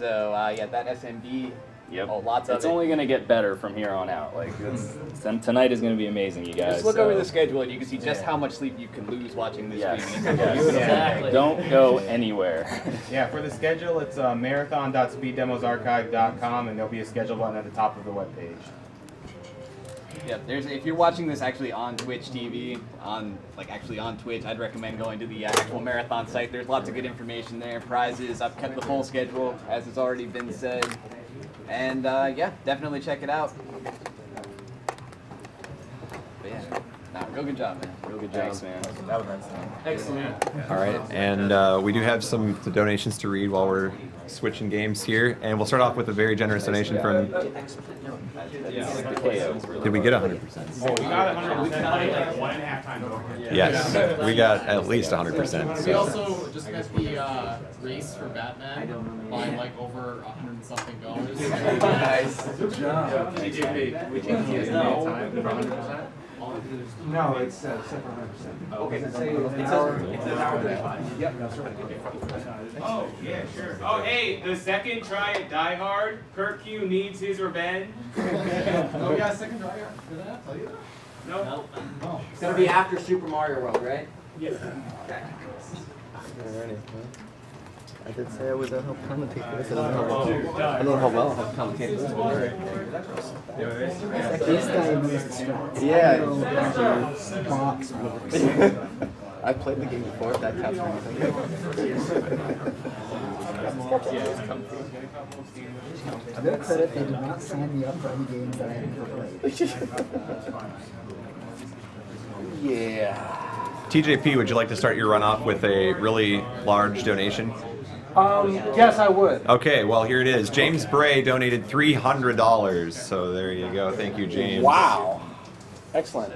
So yeah, that SMB. Yep. Oh, lots of it's only going to get better from here on out. Like tonight is going to be amazing, you guys. Just look over the schedule and you can see just how much sleep you can lose watching this stream. Exactly. Don't go anywhere. Yeah, for the schedule, it's marathon.speeddemosarchive.com, and there'll be a schedule button at the top of the webpage. Yeah, if you're watching this actually on Twitch TV, actually on Twitch, I'd recommend going to the actual marathon site. There's lots of good information there, prizes. I've kept the full schedule, as has already been said. And yeah, definitely check it out. But yeah, real good job, man. Real good job. Thanks, man. That was nice. Excellent. All right, and we do have some donations to read while we're switching games here, and we'll start off with a very generous donation from. Did we get 100%? Oh, we got 100%. Like 1.5 times over. Yes, we got at least 100%. We also just got the race for Batman buying like over 100 something dollars. Nice. Good job. TJP, we changed the estimate time for 100%. No, it's set for 100%. Okay. It's an hour. Yep. Oh, yeah, sure. Oh, hey, the second try at Die Hard, Kurt Q needs his revenge. Oh, yeah, second try. Did I not tell you that? No. No. It's going to be after Super Mario World, right? Yes. Okay. I did say I would help commentate this. I don't know how well I'll help commentate this. This guy knows the strats. Yeah. Box. I played the game before, if that counts for anything. To their credit, they did not sign me up for any games that I had never played. Yeah. TJP, would you like to start your run off with a really large donation? Yes, I would. Okay, well, here it is. James Bray donated $300. So there you go. Thank you, James. Wow. Excellent.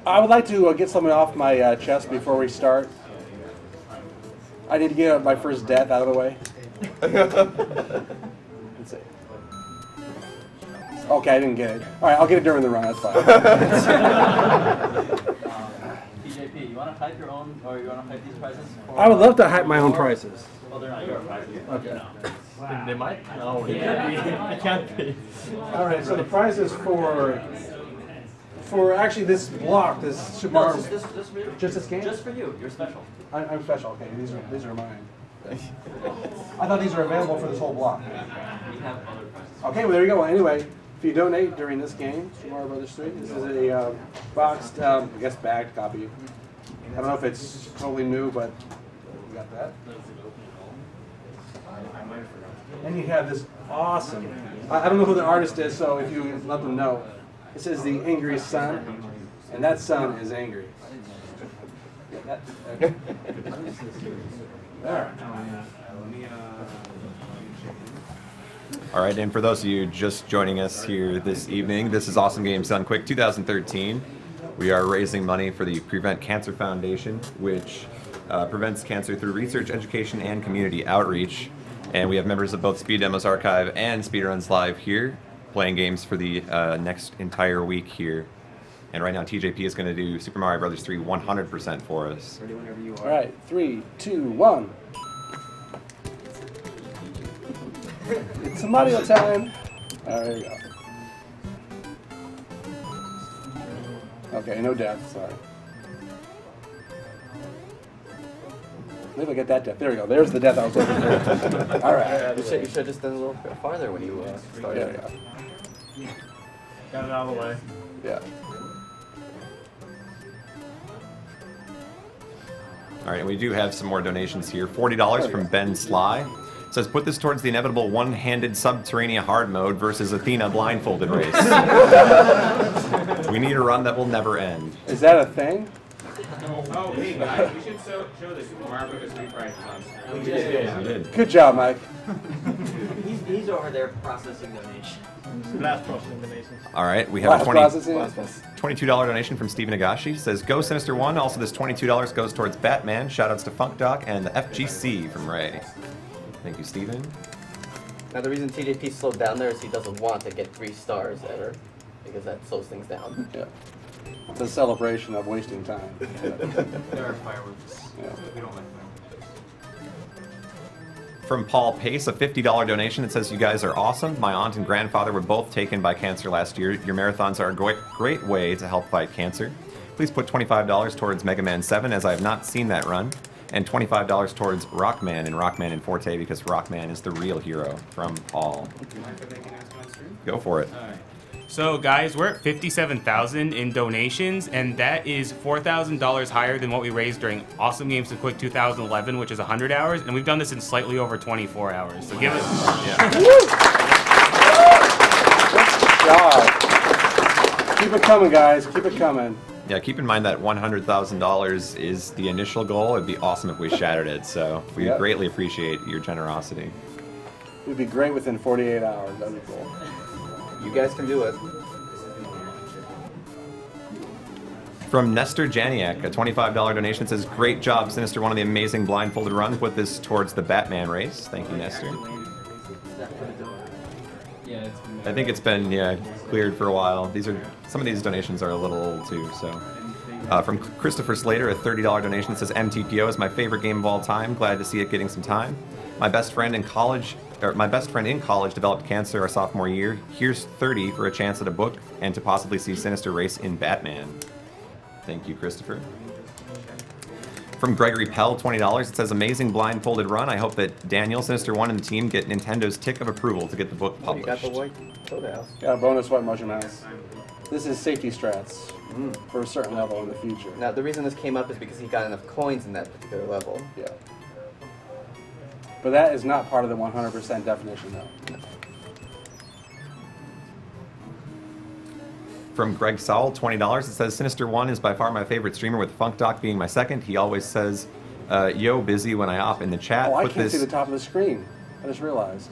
I would like to get something off my chest before we start. I need to get my first death out of the way. Let's see. Okay, I didn't get it. All right, I'll get it during the run. That's fine. TJP, you want to hype your own, or you want to hype these prizes? I would love to hype my own prices. Well, they're not your prizes. Okay. No. Wow. They might? No, it can't be. All right, so the prizes for actually this block, this Sūpā Mario. Just for you. Just this game? Just for you. You're special. I'm special. Okay, these are mine. I thought these were available for this whole block. We have other prizes. Okay, well there you go. Anyway, if you donate during this game, Sūpā Mario Burazāzu Surī, this is a boxed, I guess bagged copy. I don't know if it's totally new, but we got that. And you have this awesome. I don't know who the artist is, so if you let them know, it says the angriest sun, and that sun is angry. Okay. There. All right, and for those of you just joining us here this evening, this is Awesome Games Done Quick 2013. We are raising money for the Prevent Cancer Foundation, which prevents cancer through research, education, and community outreach. And we have members of both Speed Demos Archive and Speedruns Live here, playing games for the next entire week here. And right now, TJP is going to do Sūpā Mario Burazāzu 3 100% for us. Ready whenever you are. All right, 3, 2, 1. It's Mario time. There you go. Okay, no death, sorry. Maybe I get that death. There we go. There's the death I was looking for. All right. You should have just done a little bit farther when you started. There we go. Got it out of the way. Yeah. All right, and we do have some more donations here. $40 from Ben Sly. It says, put this towards the inevitable one-handed Subterranea hard mode versus Athena blindfolded race. We need a run that will never end. Is that a thing? Oh, hey guys, we should show the Sūpā Mario Burazāzu 3 prize on. We did. Good job, Mike. He's over there processing donations. Blast processing donations. All right, we have a $22 donation from Steve Nagashi. Says, go Sinister One. Also, this $22 goes towards Batman. Shoutouts to Funk Doc and the FGC from Ray. Thank you, Steven. Now the reason TJP slowed down there is he doesn't want to get 3 stars ever, because that slows things down. Yeah. It's a celebration of wasting time. There are fireworks. Yeah. We don't like From Paul Pace, a $50 donation that says, you guys are awesome. My aunt and grandfather were both taken by cancer last year. Your marathons are a great way to help fight cancer. Please put $25 towards Mega Man 7, as I have not seen that run, and $25 towards Rockman and Rockman in Forte, because Rockman is the real hero. From Paul. Go for it. All right. So guys, we're at 57,000 in donations, and that is $4,000 higher than what we raised during Awesome Games and Quick 2011, which is 100 hours, and we've done this in slightly over 24 hours. So give us. Keep it coming, guys. Keep it coming. Yeah, keep in mind that $100,000 is the initial goal. It'd be awesome if we shattered it, so we greatly appreciate your generosity. It'd be great within 48 hours. That'd be cool. You guys can do it. From Nestor Janiak, a $25 donation says, great job, Sinister, one of the amazing blindfolded run. Put this towards the Batman race. Thank you, Nestor. I think it's been cleared for a while. Some of these donations are a little old too. So, from Christopher Slater, a $30 donation says, MTPO is my favorite game of all time. Glad to see it getting some time. My best friend in college developed cancer our sophomore year. Here's 30 for a chance at a book and to possibly see Sinister race in Batman. Thank you, Christopher. From Gregory Pell, $20. It says, amazing blindfolded run. I hope that Daniel, Sinister 1, and the team get Nintendo's tick of approval to get the book published. You got the white soda house. Got a bonus white motion mouse. This is safety strats for a certain level in the future. Now, the reason this came up is because he got enough coins in that particular level. Yeah. But that is not part of the 100% definition, though. From Greg Sowell, $20. It says, Sinister 1 is by far my favorite streamer, with Funk Doc being my second. He always says, yo, busy when I op in the chat. Oh, I can't see the top of the screen. I just realized.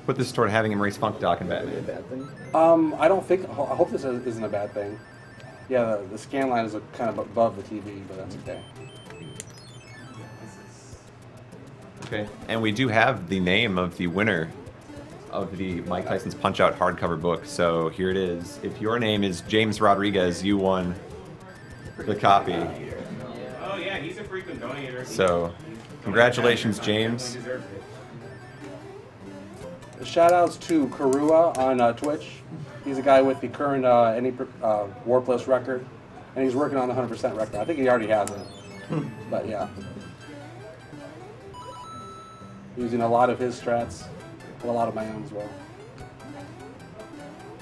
Put this toward having him race Funk Doc in Batman. A bad thing? I don't think, I hope this isn't a bad thing. Yeah, the scan line is kind of above the TV, but that's okay. Okay, and we do have the name of the winner of the Mike Tyson's Punch-Out hardcover book, so here it is. If your name is James Rodriguez, you won the copy. Oh yeah, he's a frequent donator. So, congratulations, James. Shout outs to Karua on Twitch. He's a guy with the current Warpless record, and he's working on the 100% record. I think he already has it, but yeah. Using a lot of his strats, and a lot of my own as well.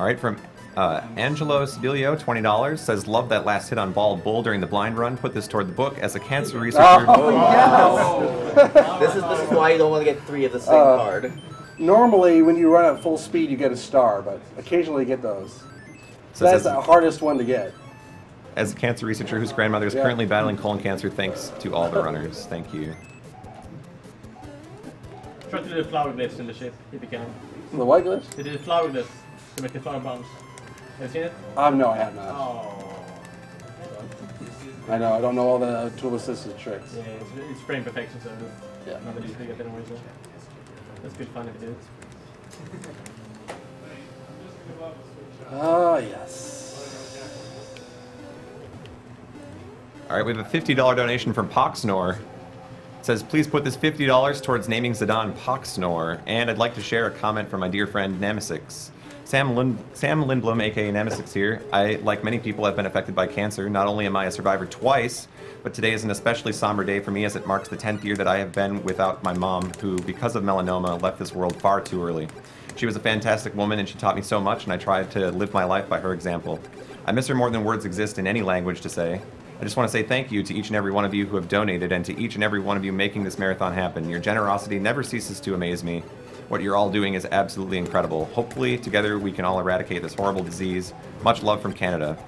All right, from Angelo Sibilio, $20, says, love that last hit on Bald Bull during the blind run. Put this toward the book as a cancer researcher. Oh, yes! This is why you don't want to get 3 of the same card. Normally, when you run at full speed, you get a star, but occasionally you get those. So that's the hardest one to get. As a cancer researcher whose grandmother is currently battling colon cancer, thanks to all the runners. Thank you. Try to do the flower glyphs in the ship, if you can. The what glyphs? They did the flower glyphs to make the flower bounce. Have you seen it? No, I have not. Oh. I know, I don't know all the tool-assisted tricks. Yeah, it's frame perfection, so yeah. Not that easy to get anyway, so that's good fun if you do it. Oh, yes. All right, we have a $50 donation from Poxnor. It says, please put this $50 towards naming Zidane Poxnor. And I'd like to share a comment from my dear friend Nemesis. Sam Lindblom, aka Nemesis here. I, like many people, have been affected by cancer. Not only am I a survivor twice, but today is an especially somber day for me as it marks the 10th year that I have been without my mom, who, because of melanoma, left this world far too early. She was a fantastic woman and she taught me so much, and I tried to live my life by her example. I miss her more than words exist in any language to say. I just want to say thank you to each and every one of you who have donated, and to each and every one of you making this marathon happen. Your generosity never ceases to amaze me. What you're all doing is absolutely incredible. Hopefully, together we can all eradicate this horrible disease. Much love from Canada.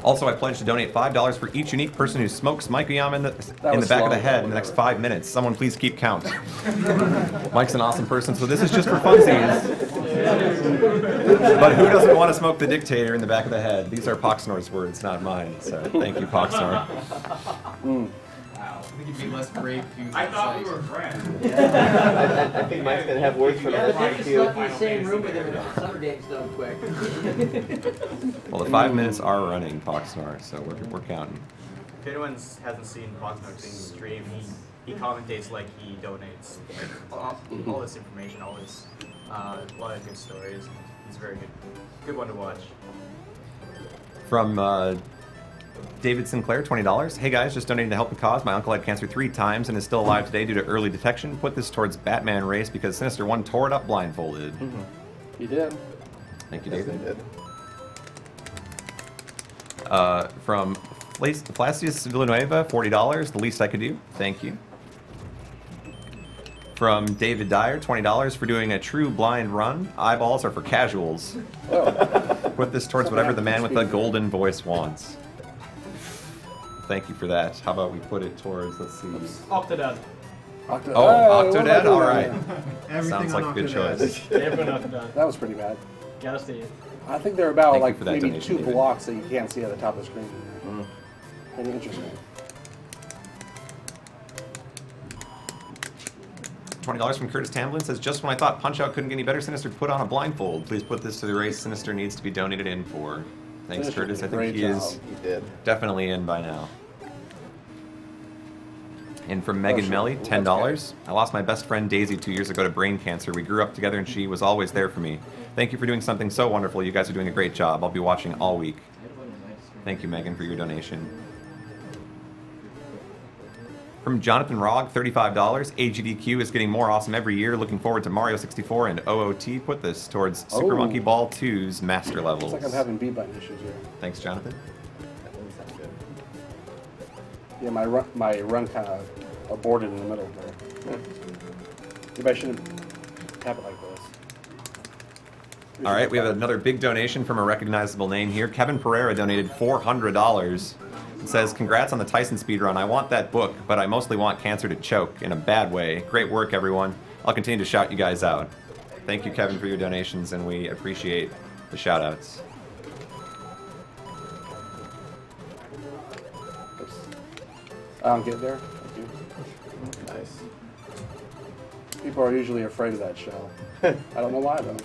Also, I pledge to donate $5 for each unique person who smokes Mike Yama in the back of the head in the next 5 minutes. Someone please keep count. Mike's an awesome person, so this is just for funsies. But who doesn't want to smoke the dictator in the back of the head? These are Poxnor's words, not mine. So thank you, Poxnor. I think it'd be less brave if you. I thought we were friends. I think Mike's gonna have words for that. I just slept in the same room with him in the summer days done quick. Well, the 5 minutes are running, Poxnor, so we're counting. if anyone hasn't seen Boxnoxing stream, he commentates like he donates all this information, all this a lot of good stories. He's very good one to watch. From David Sinclair, $20. Hey guys, just donating to help the cause. My uncle had cancer 3 times and is still alive today due to early detection. Put this towards Batman race because Sinister 1 tore it up blindfolded. You did. Thank you, Yes, David. they did. From Flacius Villanueva, $40. The least I could do. Thank you. From David Dyer, $20 for doing a true blind run. Eyeballs are for casuals. Put this towards whatever the man with the golden voice wants. Thank you for that. How about we put it towards, let's see. Octodad. Octodad? All right. Sounds like a good Octodad. choice. Everyone Octodad. That was pretty bad. Gotta see it. I think they're about Thank you like for that maybe donation, 2 David. blocks that you can't see at the top of the screen. Pretty interesting. $20 from Curtis Tamblin says, just when I thought Punch-Out couldn't get any better, Sinister put on a blindfold. Please put this to the race Sinister needs to be donated in for. Thanks, Sinister Curtis. did I a think great he is job. He did. definitely in by now. And from Megan Melly, $10. I lost my best friend Daisy 2 years ago to brain cancer. We grew up together and she was always there for me. Thank you for doing something so wonderful. You guys are doing a great job. I'll be watching all week. Thank you, Megan, for your donation. From Jonathan Rogg, $35. AGDQ is getting more awesome every year. Looking forward to Mario 64 and OOT. Put this towards Super Monkey Ball 2's master levels. Looks like I'm having B button issues here. Thanks, Jonathan. That doesn't sound good. Yeah, my run kind of aborted in the middle there. Maybe I shouldn't tap it like this. All right, we have another big donation from a recognizable name here. Kevin Pereira donated $400. It says, congrats on the Tyson speedrun. I want that book, but I mostly want cancer to choke in a bad way. Great work, everyone. I'll continue to shout you guys out. Thank you, Kevin, for your donations, and we appreciate the shout-outs. I don't get there. Thank you. Nice. People are usually afraid of that shell. I don't know why, though.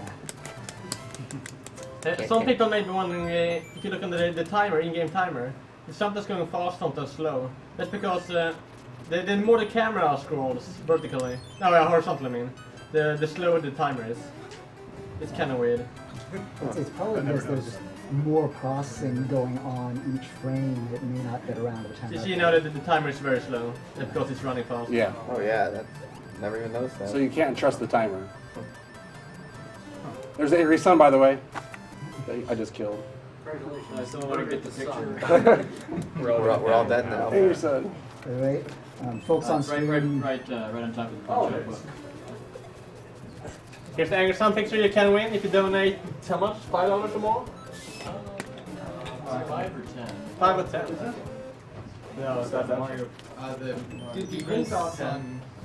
Some people may be wondering if you look on the timer, in-game timer, if something's going fast, something's slow. That's because the more the camera scrolls vertically, horizontally, I mean, the slower the timer is. It's kind of weird. It's probably because there's more processing going on each frame. It may not get around to the timer. So you know that the timer is very slow. That's because it's running fast. Yeah. Oh yeah, that's never even noticed that. So you can't trust the timer. There's Avery's son, by the way. I just killed. Congratulations. I still want to get the picture. We're all dead now. Avery's son. Right? Folks on stream. Right on top of the punch-out book. Here's the Angry Sun picture you can win if you donate how much? $5 or more? 5 or 10? 5 or 10. No, it's not that much.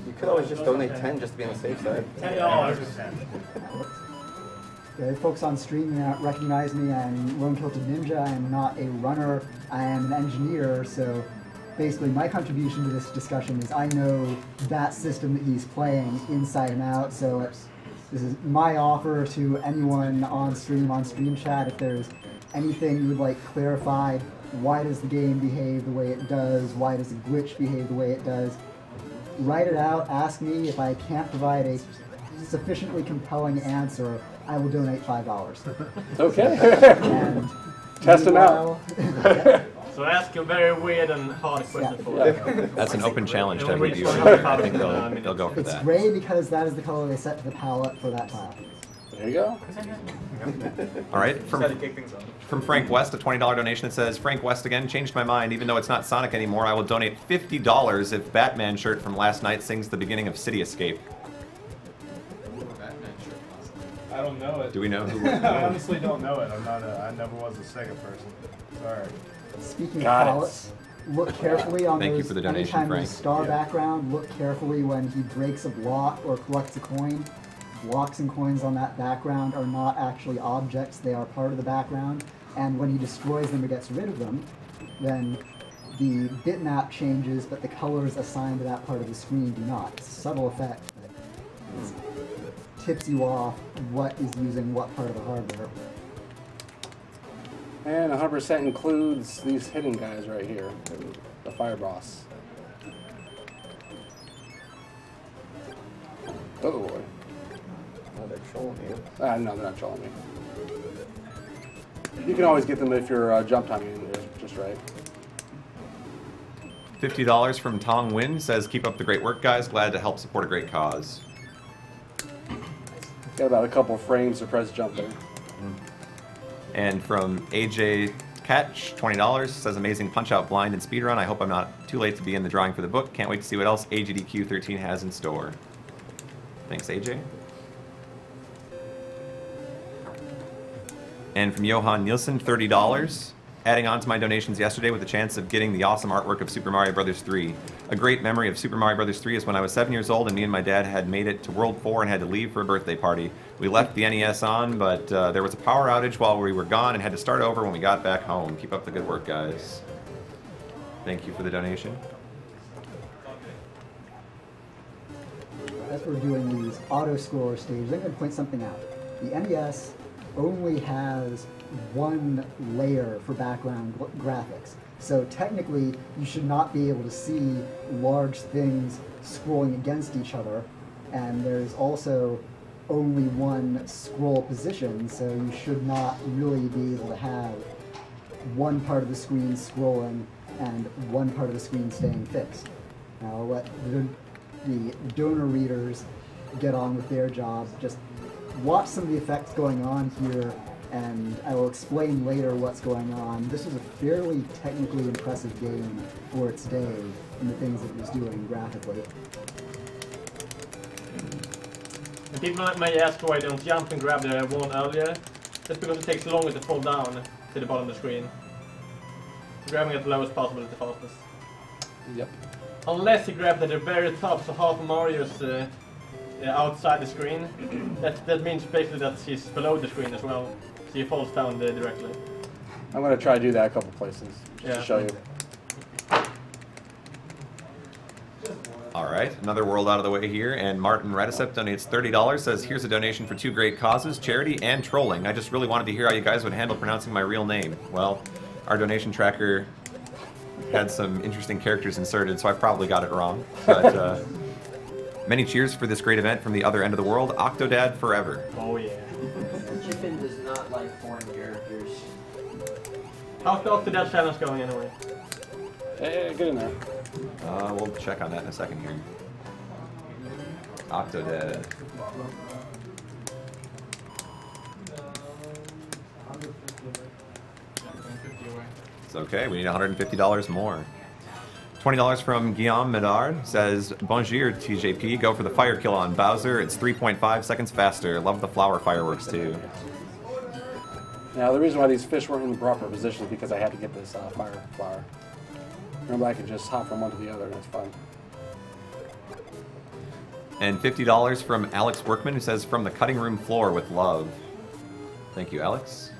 You could always just donate 10 just to be on the safe side. $10. Folks on stream may not recognize me. I'm Lone Kilted Ninja. I am not a runner. I am an engineer. So basically, my contribution to this discussion is I know that system that he's playing inside and out. So this is my offer to anyone on stream chat. If there's anything you would like clarified, why does the game behave the way it does? Why does a glitch behave the way it does? Write it out. Ask me. If I can't provide a sufficiently compelling answer, I will donate $5. Okay. And test them out. So ask a very weird and hard question for it. That's an open challenge to every viewer. I think they'll go for It's that. gray because that is the color they set to the palette for that tile. There you go. All right, from Frank West, a $20 donation that says, Frank West again, changed my mind. Even though it's not Sonic anymore, I will donate $50 if Batman shirt from last night sings the beginning of City Escape. I don't know it. Do we know who? I honestly don't know it. I never was a Sega person. Sorry. Speaking of palettes, look carefully on Thank those. you for the donation, anytime Frank. there's star background, look carefully when he breaks a block or collects a coin. Blocks and coins on that background are not actually objects, they are part of the background. And when he destroys them or gets rid of them, then the bitmap changes, but the colors assigned to that part of the screen do not. It's a subtle effect that tips you off what is using what part of the hardware. And 100% includes these hidden guys right here. the fire boss. Oh boy. Oh, they're trolling you. No, they're not trolling me. You can always get them if your jump timing is just right. $50 from Tong Win says, keep up the great work, guys. Glad to help support a great cause. Got about a couple of frames to press jump there. And from AJ Catch, $20, says, amazing punch-out blind and speedrun. I hope I'm not too late to be in the drawing for the book. Can't wait to see what else AGDQ13 has in store. Thanks, AJ. And from Johan Nielsen, $30. Adding on to my donations yesterday with the chance of getting the awesome artwork of Super Mario Bros. 3. A great memory of Super Mario Bros. 3 is when I was 7 years old and me and my dad had made it to World 4 and had to leave for a birthday party. We left the NES on, but there was a power outage while we were gone and had to start over when we got back home. Keep up the good work, guys. Thank you for the donation. As we're doing these auto-scroller stages, I'm going to point something out. The NES only has one layer for background graphics. So technically, you should not be able to see large things scrolling against each other. And there's also only one scroll position, so you should not really be able to have one part of the screen scrolling and one part of the screen staying fixed. Now I'll let the donor readers get on with their job. Just watch some of the effects going on here, and I will explain later what's going on. This is a fairly technically impressive game for its day and the things it was doing graphically. And people may ask why I don't jump and grab the one earlier. That's because it takes longer to fall down to the bottom of the screen. So grabbing at the lowest possible is the fastest. Yep. Unless you grab at the very top, so half of Mario's outside the screen. That means basically that he's below the screen as well. So he falls down directly. I'm going to try to do that a couple places just to show you. Alright, another world out of the way here, and Martin Radicep donates $30, says, here's a donation for 2 great causes, charity and trolling. I just really wanted to hear how you guys would handle pronouncing my real name. Well, our donation tracker had some interesting characters inserted, so I probably got it wrong. But many cheers for this great event from the other end of the world. Octodad forever. Oh yeah. Chicken does not like foreign characters. How's the Octodad challenge going anyway? Hey, get in there. We'll check on that in a second here. Octodad. It's okay, we need $150 more. $20 from Guillaume Medard says, Bonjour TJP, go for the fire kill on Bowser. It's 3.5 seconds faster. Love the flower fireworks too. Now the reason why these fish weren't in the proper position is because I had to get this fire flower. Remember, I could just hop from one to the other and it's fun. And $50 from Alex Workman, who says, from the cutting room floor with love. Thank you, Alex.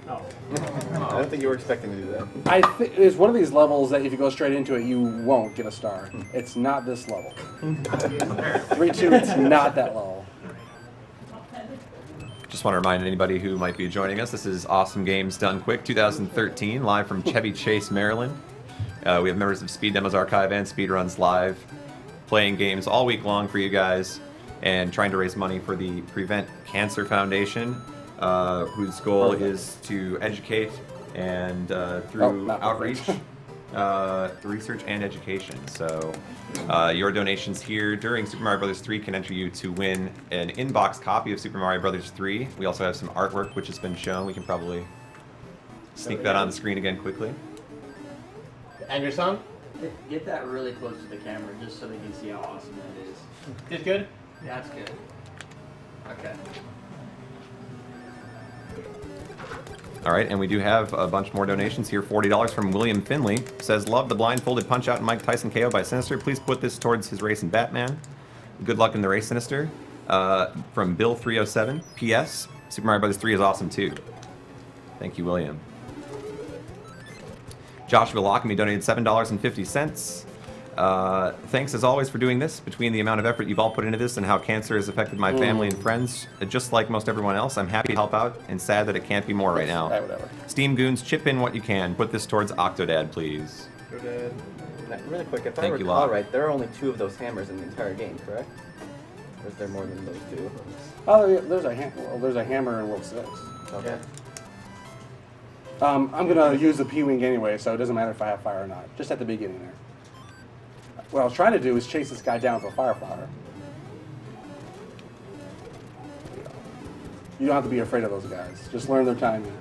Oh. I don't think you were expecting to do that. It's one of these levels that if you go straight into it, you won't get a star. It's not this level. 3-2, it's not that level. Just want to remind anybody who might be joining us, this is Awesome Games Done Quick 2013, live from Chevy Chase, Maryland. We have members of Speed Demos Archive and Speedruns Live, playing games all week long for you guys, and trying to raise money for the Prevent Cancer Foundation, whose goal is to educate and through outreach, research and education. So your donations here during Super Mario Bros. 3 can enter you to win an in-box copy of Super Mario Bros. 3. We also have some artwork which has been shown. We can probably sneak that on the screen again quickly. And your son? Get that really close to the camera just so they can see how awesome that is. This good? Yeah, that's good. Okay. Alright, and we do have a bunch more donations here. $40 from William Finley. Says, love the blindfolded punch-out in Mike Tyson KO by Sinister. Please put this towards his race in Batman. Good luck in the race, Sinister. From Bill307. P.S. Super Mario Bros. 3 is awesome, too. Thank you, William. Joshua Lockamy donated $7.50. Thanks as always for doing this. Between the amount of effort you've all put into this and how cancer has affected my family and friends, just like most everyone else, I'm happy to help out and sad that it can't be more right now. Whatever. Steam Goons, chip in what you can. Put this towards Octodad, please. Really quick, if I Thank you, recall Locke. right, there are only 2 of those hammers in the entire game, correct? Or is there more than those 2? Oh, yeah, there's a hammer in World 6. Okay. I'm gonna use the P-Wing anyway, so it doesn't matter if I have fire or not. Just at the beginning there. What I was trying to do is chase this guy down with a fire flower. You don't have to be afraid of those guys. Just learn their timing.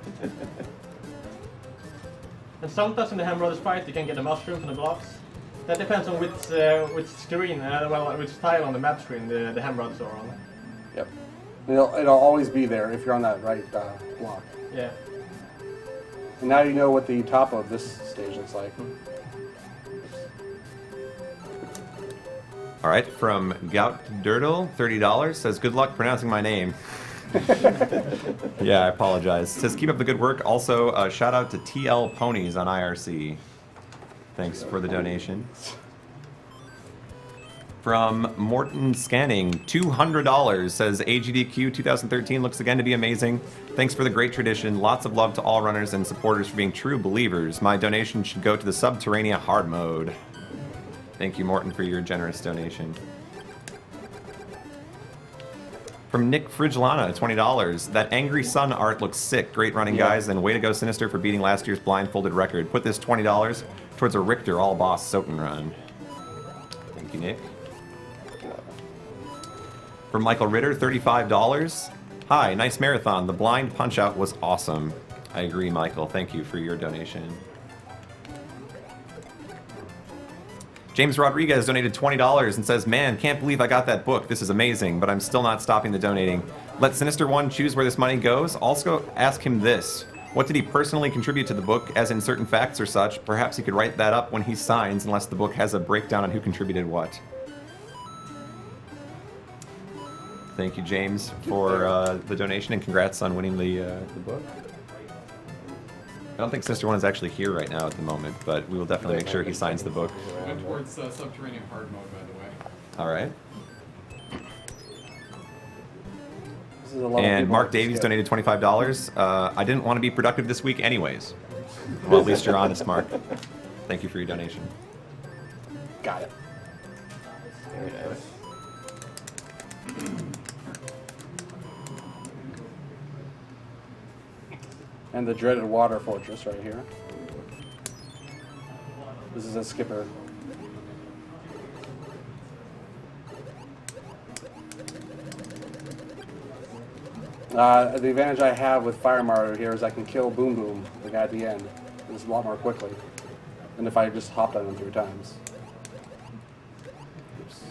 And sometimes in the Ham Brothers fight, you can get a mushroom from the blocks. That depends on which screen, which tile on the map screen the Ham Brothers are on. Yep. It'll always be there if you're on that right block. Yeah. And now you know what the top of this stage looks like. All right, from Gout Dirtle, $30, says, good luck pronouncing my name. Yeah, I apologize. Says, keep up the good work. Also, shout out to TL Ponies on IRC. Thanks for the donation. From Morton Scanning, $200, says, AGDQ 2013 looks again to be amazing. Thanks for the great tradition. Lots of love to all runners and supporters for being true believers. My donation should go to the Subterranea hard mode. Thank you, Morton, for your generous donation. From Nick Frigilana, $20. That Angry Sun art looks sick. Great running, guys, and way to go, Sinister, for beating last year's blindfolded record. Put this $20 towards a Richter all-boss Soten run. Thank you, Nick. From Michael Ritter, $35. Hi, nice marathon. The blind punch-out was awesome. I agree, Michael. Thank you for your donation. James Rodriguez donated $20 and says, man, can't believe I got that book. This is amazing, but I'm still not stopping the donating. Let Sinister One choose where this money goes. Also ask him this. What did he personally contribute to the book, as in certain facts or such? Perhaps he could write that up when he signs, unless the book has a breakdown on who contributed what. Thank you, James, for the donation, and congrats on winning the book. I don't think Sister One is actually here right now at the moment, but we will definitely make sure he signs the book. Went towards Subterranean hard mode, by the way. All right. And Mark Davies donated $25. I didn't want to be productive this week anyways. Well, at least you're honest, Mark. Thank you for your donation. Got it. Very nice. And the dreaded water fortress right here. This is a skipper. The advantage I have with Fire Mario here is I can kill Boom Boom, the guy at the end, just a lot more quickly than if I just hopped on him 3 times. Oops.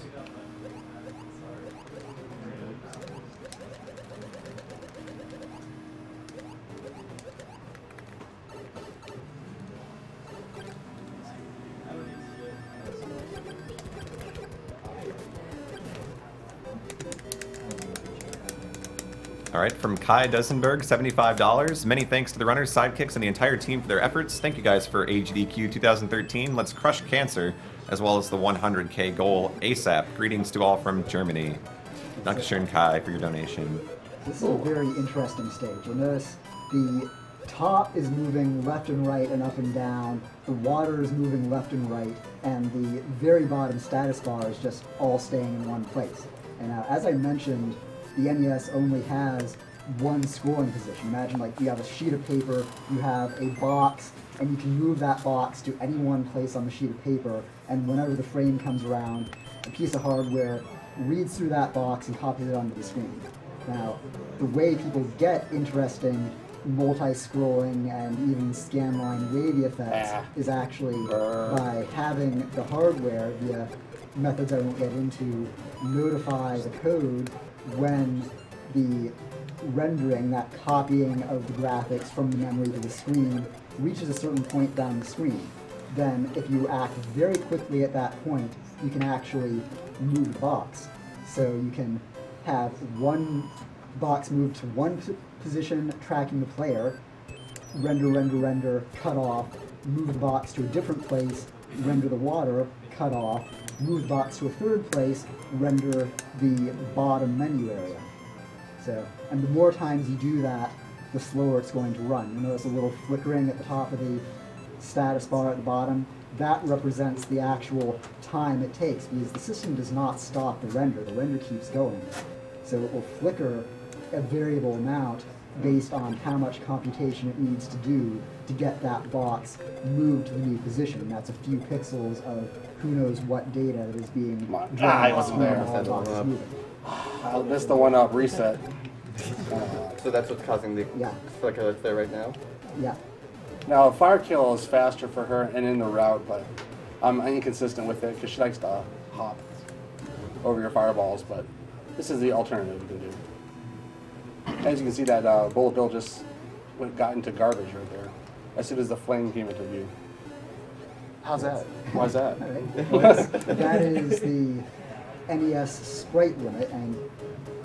All right, from Kai Dusenberg, $75. Many thanks to the runners, sidekicks, and the entire team for their efforts. Thank you guys for AGDQ 2013. Let's crush cancer, as well as the 100K goal ASAP. Greetings to all from Germany. Dankeschön, Kai, for your donation. This is a very interesting stage. You'll notice the top is moving left and right and up and down. The water is moving left and right, and the very bottom status bar is just all staying in one place. And as I mentioned, the NES only has one scrolling position. Imagine like you have a sheet of paper, you have a box, and you can move that box to any one place on the sheet of paper, and whenever the frame comes around, a piece of hardware reads through that box and copies it onto the screen. Now, the way people get interesting multi-scrolling and even scanline wavy effects is actually by having the hardware, via methods I won't get into, notify the code when the rendering, that copying of the graphics from the memory to the screen, reaches a certain point down the screen. Then if you act very quickly at that point, you can actually move the box. So you can have one box move to one position tracking the player, render, cut off, move the box to a different place, render the water, cut off, move the box to a third place, render the bottom menu area. So, and the more times you do that, the slower it's going to run. You'll notice a little flickering at the top of the status bar at the bottom. that represents the actual time it takes, because the system does not stop the render keeps going. So it will flicker a variable amount based on how much computation it needs to do to get that box moved to the new position. And that's a few pixels of who knows what data that is being drawn I wasn't there. while the box is moving. I missed the one up reset. So that's what's causing the flicker that's there right now? Yeah. Now, fire kill is faster for her and in the route, but I'm inconsistent with it because she likes to hop over your fireballs, but this is the alternative you can do. As you can see, that bullet bill just got into garbage right there as soon as the flame came into view. How's that? Why's that? That is the NES sprite limit, and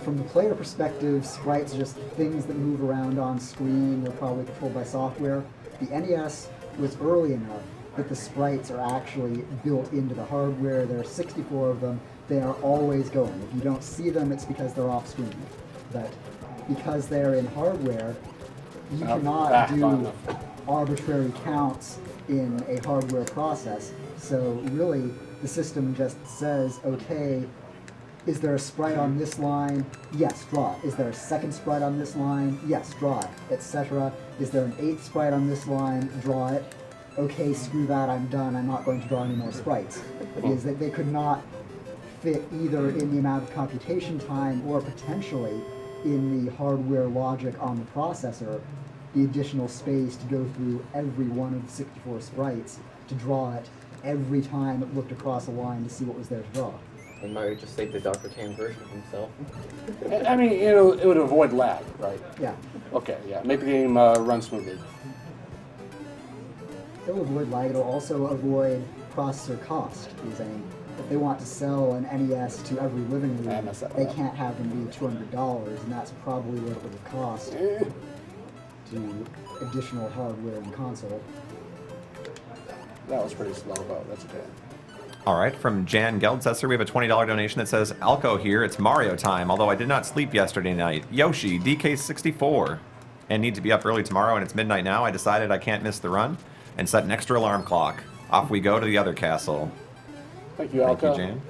from the player perspective, sprites are just things that move around on screen. They're probably controlled by software. The NES was early enough that the sprites are actually built into the hardware. There are 64 of them. They are always going. If you don't see them, it's because they're off screen. But because they're in hardware, you cannot do arbitrary counts in a hardware process. So really, the system just says, okay, is there a sprite on this line? Yes, draw it. Is there a second sprite on this line? Yes, draw it, etc. Is there an 8th sprite on this line? Draw it. Okay, screw that, I'm done. I'm not going to draw any more sprites. Because they could not fit either in the amount of computation time or potentially in the hardware logic on the processor, the additional space to go through every one of the 64 sprites to draw it every time it looked across a line to see what was there to draw. And Mario just saved the Dr. Tan version of himself. I mean, it would avoid lag, right? Yeah. Okay, yeah. Make the game run smoothly. It'll avoid lag. It'll also avoid processor cost. Because if they want to sell an NES to every living room, they can't have them be $200, and that's probably what it would cost to additional hardware and console. That was pretty slow, but that's okay. All right, from Jan Geldsesser, we have a $20 donation that says, Alco here, it's Mario time, although I did not sleep yesterday night. Yoshi, DK64, and need to be up early tomorrow, and it's midnight now. I decided I can't miss the run, and set an extra alarm clock. Off we go to the other castle. Thank you, Alco. Thank you, Jan.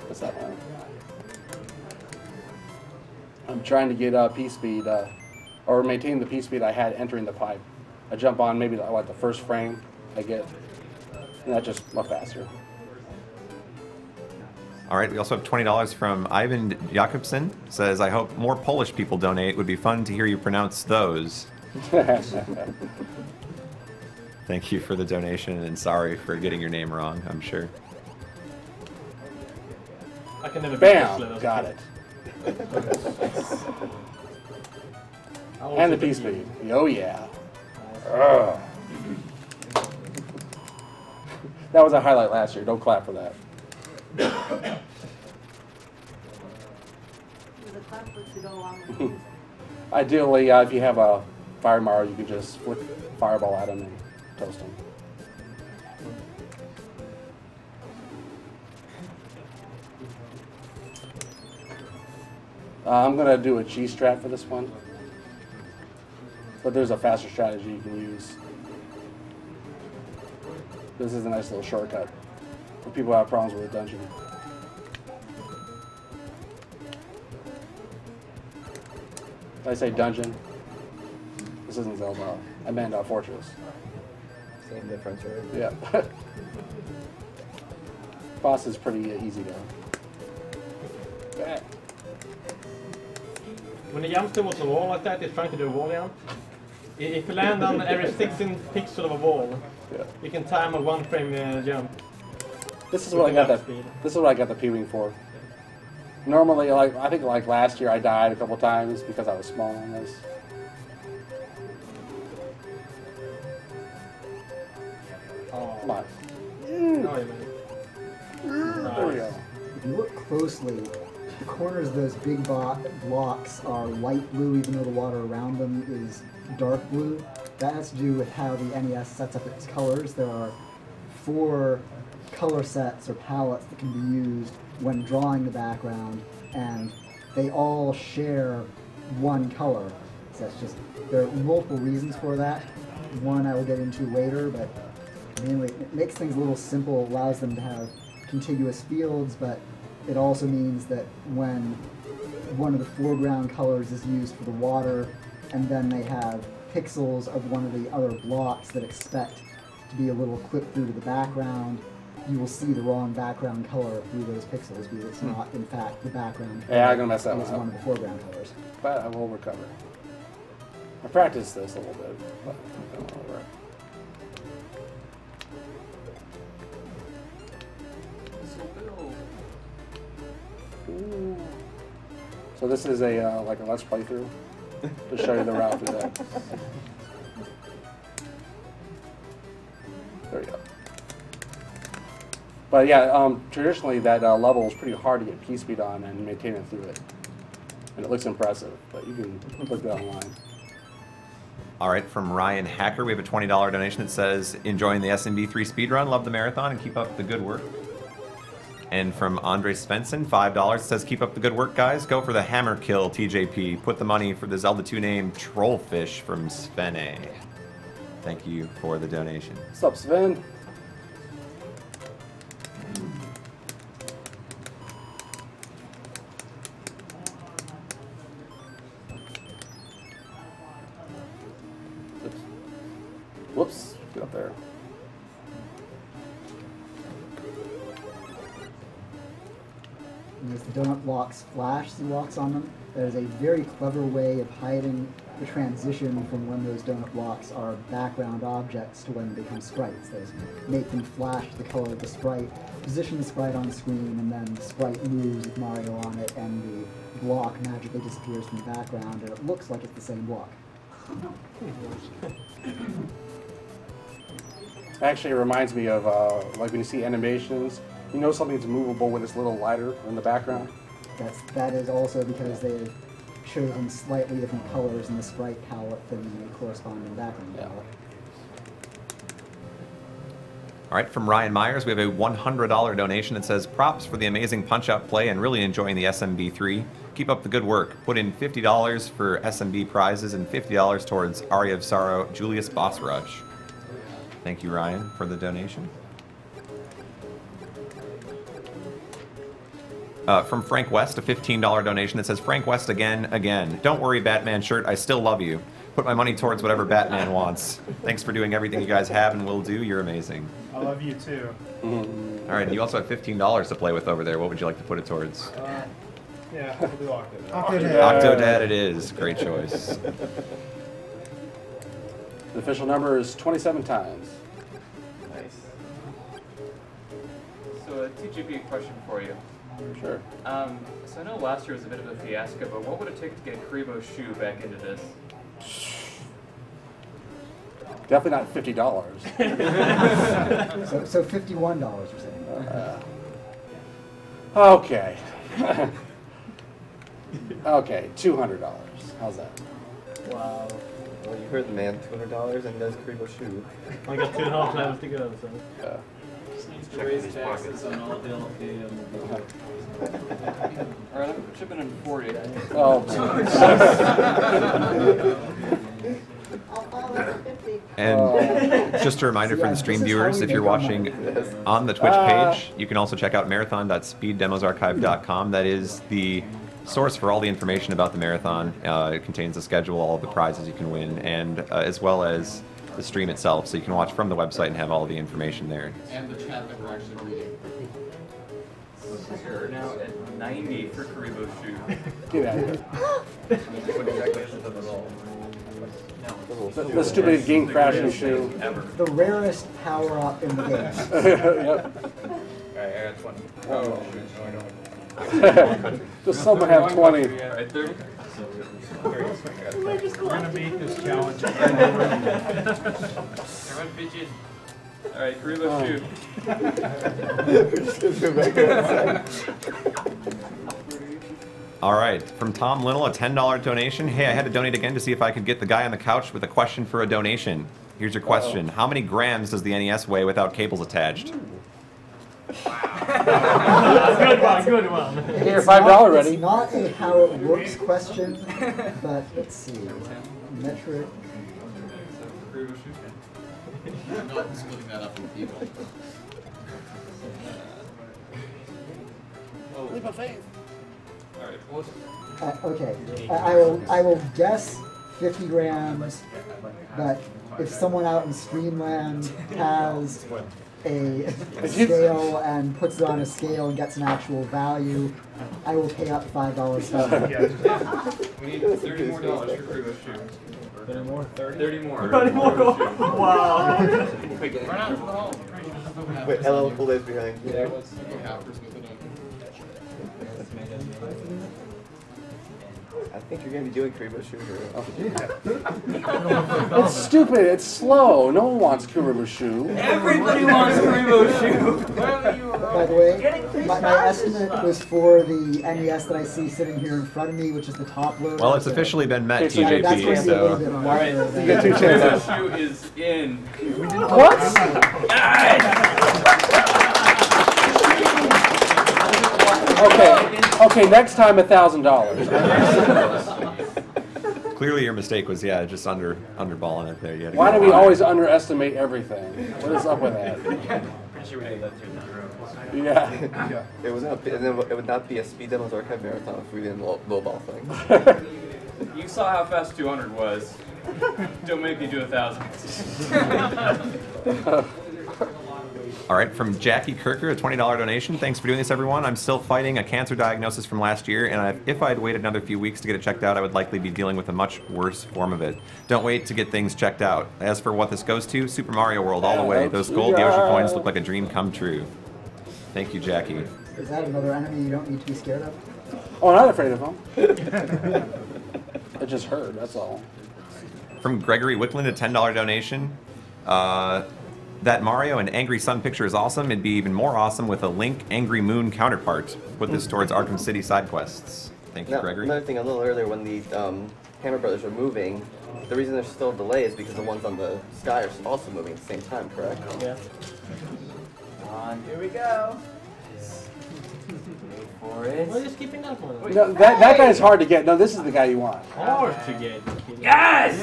What's that one? I'm trying to get P-speed, or maintain the P-speed I had entering the pipe. I jump on maybe like the first frame I get, and that's just much faster. All right, we also have $20 from Ivan Jakobsen. Says, I hope more Polish people donate. Would be fun to hear you pronounce those. Thank you for the donation, and sorry for getting your name wrong, I'm sure. I can never Bam! Got it. And the P-speed. Oh, yeah. That was a highlight last year. Don't clap for that. Ideally, if you have a Fire Mario, you can just flick Fireball at him and toast him. I'm going to do a cheese strat for this one, but there's a faster strategy you can use. This is a nice little shortcut for people who have problems with the dungeon. If I say dungeon, this isn't Zelda. I meant Fortress. Same difference, right? Yeah. Boss is pretty easy though. When he jumps towards a wall like that, he's trying to do a wall jump. If you land on every 16 pixel of a wall, you can time a 1 frame jump. This is what I got that. This is what I got the P-wing for. Normally, I think last year I died a couple times because I was small on this. Oh. Come on. There we go. If you look closely, the corners of those big blocks are light blue, even though the water around them is dark blue. That has to do with how the NES sets up its colors. There are 4 color sets or palettes that can be used when drawing the background, and they all share one color. So that's just, there are multiple reasons for that. One I will get into later, but mainly it makes things a little simple, allows them to have contiguous fields, but it also means that when one of the foreground colors is used for the water, and then they have pixels of one of the other blocks that expect to be a little clip through to the background, you will see the wrong background color through those pixels because it's not, in fact, the background color. Yeah, I'm gonna mess that It's one one up. of the foreground colors. But I will recover. I practiced this a little bit, but I'm going over it. Ooh. So this is a like a let's playthrough to show you the route through that. There you go. But yeah, traditionally that level is pretty hard to get P speed on and maintain it through it, and it looks impressive. But you can look that online. All right, from Ryan Hacker, we have a $20 donation that says, enjoying the SMB3 speedrun, love the marathon, and keep up the good work. And from Andre Svensson, $5, says, keep up the good work, guys. Go for the hammer kill, TJP. Put the money for the Zelda 2 name, Trollfish, from Svene. Thank you for the donation. What's up, Sven? Whoops, get up there. And as the donut blocks flash as he walks on them, there's a very clever way of hiding the transition from when those donut blocks are background objects to when they become sprites. There's make them flash the color of the sprite, position the sprite on screen, and then the sprite moves with Mario on it, and the block magically disappears from the background, and it looks like it's the same block. Actually, it reminds me of like when you see animations, you know something's movable when it's a little lighter in the background. That is also because they've chosen slightly different colors in the sprite palette than the corresponding background palette. All right, from Ryan Myers, we have a $100 donation that says, props for the amazing punch-out play and really enjoying the SMB3. Keep up the good work. Put in $50 for SMB prizes and $50 towards Aria of Sorrow, Julius Boss Rush. Thank you, Ryan, for the donation. From Frank West, a $15 donation that says, Frank West again. Don't worry, Batman shirt, I still love you. Put my money towards whatever Batman wants. Thanks for doing everything you guys have and will do. You're amazing. I love you too. All right, and you also have $15 to play with over there. What would you like to put it towards? Yeah, we'll do Octodad. Octodad it is. Great choice. The official number is 27 times. Nice. So a TGP question for you. Sure. So I know last year was a bit of a fiasco, but what would it take to get Karibo's shoe back into this? Definitely not $50. So $51 you're saying? Okay. Okay, $200. How's that? Wow. Well, you heard the man, $200 and there's Karibo's shoe. I got 2.5 levels to go, so. Yeah. Just needs to raise taxes on all LP. Alright, I'm chipping in 40. Oh. And just a reminder for the stream viewers, if you're watching on the Twitch page, you can also check out marathon.speeddemosarchive.com. That is the source for all the information about the marathon. It contains the schedule, all of the prizes you can win, and as well as the stream itself, so you can watch from the website and have all the information there. And the chat that we're actually reading. We're now at 90 for Karibo's shoe. Get out of here. What exactly is it at all? The stupid game crashing shoe. Ever. The rarest power-up in the game. Yep. Alright, I got 20. Oh, Does someone have 20? Alright, 30. We're gonna beat this challenge. Everyone pitch in. Alright, Karibo's shoe. All right, from Tom Linnell, a $10 donation. Hey, I had to donate again to see if I could get the guy on the couch with a question for a donation. Here's your question. How many grams does the NES weigh without cables attached? Good one. Get your $5 ready. It's not a how it works question, but let's see. Metric. I'm not splitting that up with people. Leap of faith. Okay, I will guess 50 grams, but if someone out in Streamland has a scale and puts it on a scale and gets an actual value, I will pay up $5 for it. We need $30 more for Krubo's shoe. 30 more? 30 more. 30 more? Wow. Wait, LL Cool Days behind. Yeah, I think you're going to be doing Karibo Shooter. It's stupid. It's slow. No one wants Karibo Shoe. Everybody wants Karibo Shoe. By the way, my estimate was for the NES that I see sitting here in front of me, which is the top loader. Well, it's officially been met, That's going to be a TJP, little bit so... harder than- You get 2 chances. Krubo's shoe is in. What? Okay, next time $1,000. Clearly your mistake was, yeah, just underballing it there. You had to Why go do we higher. always underestimate everything? What is up with that? Pretty sure we did that through the Yeah. It would not be a Speed Demos Archive Marathon if we didn't lowball things. You saw how fast 200 was. Don't make me do 1,000. All right, from Jackie Kirker, a $20 donation. Thanks for doing this, everyone. I'm still fighting a cancer diagnosis from last year, and if I'd waited another few weeks to get it checked out, I would likely be dealing with a much worse form of it. Don't wait to get things checked out. As for what this goes to, Super Mario World all the way. Those gold Yoshi coins look like a dream come true. Thank you, Jackie. Is that another enemy you don't need to be scared of? Oh, I'm not afraid of him. I just heard, that's all. From Gregory Wickland, a $10 donation. That Mario and Angry Sun picture is awesome. It'd be even more awesome with a Link Angry Moon counterpart. Put this towards Arkham City side quests. Thank you, Gregory. Another thing, a little earlier when the Hammer Brothers are moving, the reason there's still a delay is because the ones on the sky are also moving at the same time, correct? Yeah. Here we go. Wait for it. Well, just keeping that one. No, that guy's hard to get. No, this is the guy you want. Hard to get. Yes!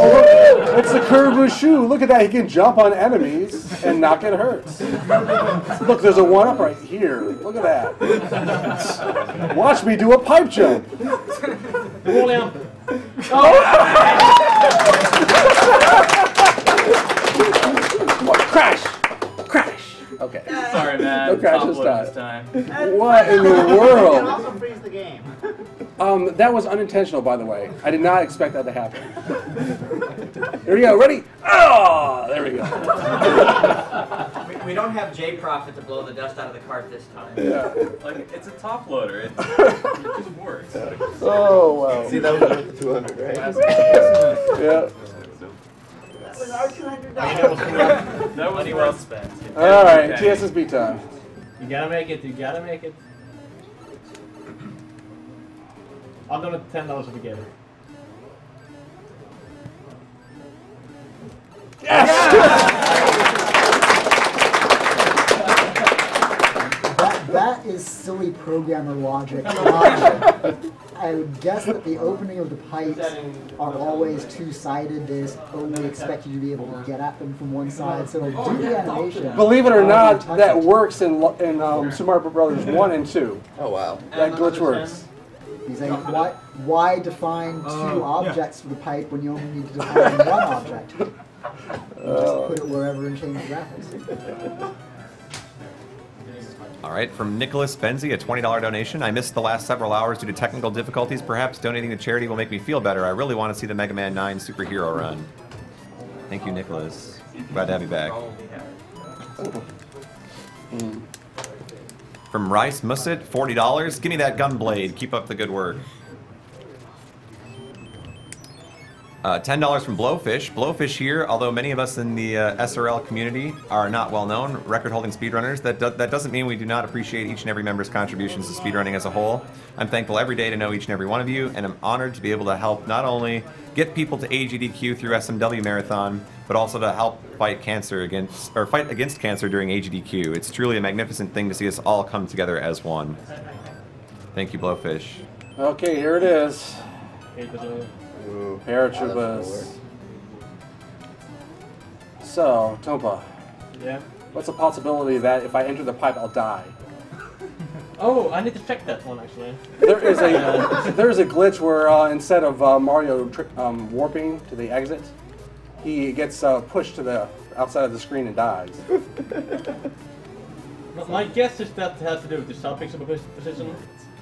Oh, look, it's the Karibo Shoe. Look at that. He can jump on enemies and not get hurt. Look, there's a one-up right here. Look at that. Watch me do a pipe jump. William. What? Crash! Crash! Okay. Sorry, man. No crash Top this load time. this time. What in the You can world? also freeze the game. That was unintentional, by the way. I did not expect that to happen. Here we go. Ready? Oh, there we go. We don't have J-Profit to blow the dust out of the cart this time. Yeah. Like, it's a top loader. It just works. Oh, wow. See, that was worth the 200, right? Yeah. That was our $200. That was well spent. All right, TSSB time. You gotta make it. You gotta make it. I'll donate $10 if we get it. That is silly programmer logic. I would guess that the opening of the pipes are always two-sided. They just only expect you to be able to get at them from one side, so it'll do the animation. Believe it or not, that works in Super Mario Brothers 1 and 2. Oh, wow. That glitch works. He's like, why define two objects for the pipe when you only need to define one object? You just put it wherever and change the graphics. All right, from Nicholas Benzie, a $20 donation. I missed the last several hours due to technical difficulties. Perhaps donating to charity will make me feel better. I really want to see the Mega Man 9 superhero run. Thank you, Nicholas. Glad to have you back. From Rice Musset, $40. Give me that gun blade. Keep up the good work. $10 from Blowfish. Blowfish here, although many of us in the SRL community are not well known record-holding speedrunners, that doesn't mean we do not appreciate each and every member's contributions to speedrunning as a whole. I'm thankful every day to know each and every one of you, and I'm honored to be able to help not only get people to AGDQ through SMW Marathon, but also to help fight against cancer during AGDQ. It's truly a magnificent thing to see us all come together as one. Thank you, Blowfish. Okay, here it is. Ooh, Paratroopers. So, Tompa. Yeah. What's the possibility that if I enter the pipe, I'll die? Oh, I need to check that one actually. There is a glitch where instead of Mario warping to the exit, he gets pushed to the outside of the screen and dies. My guess is that has to do with the sub-pixel position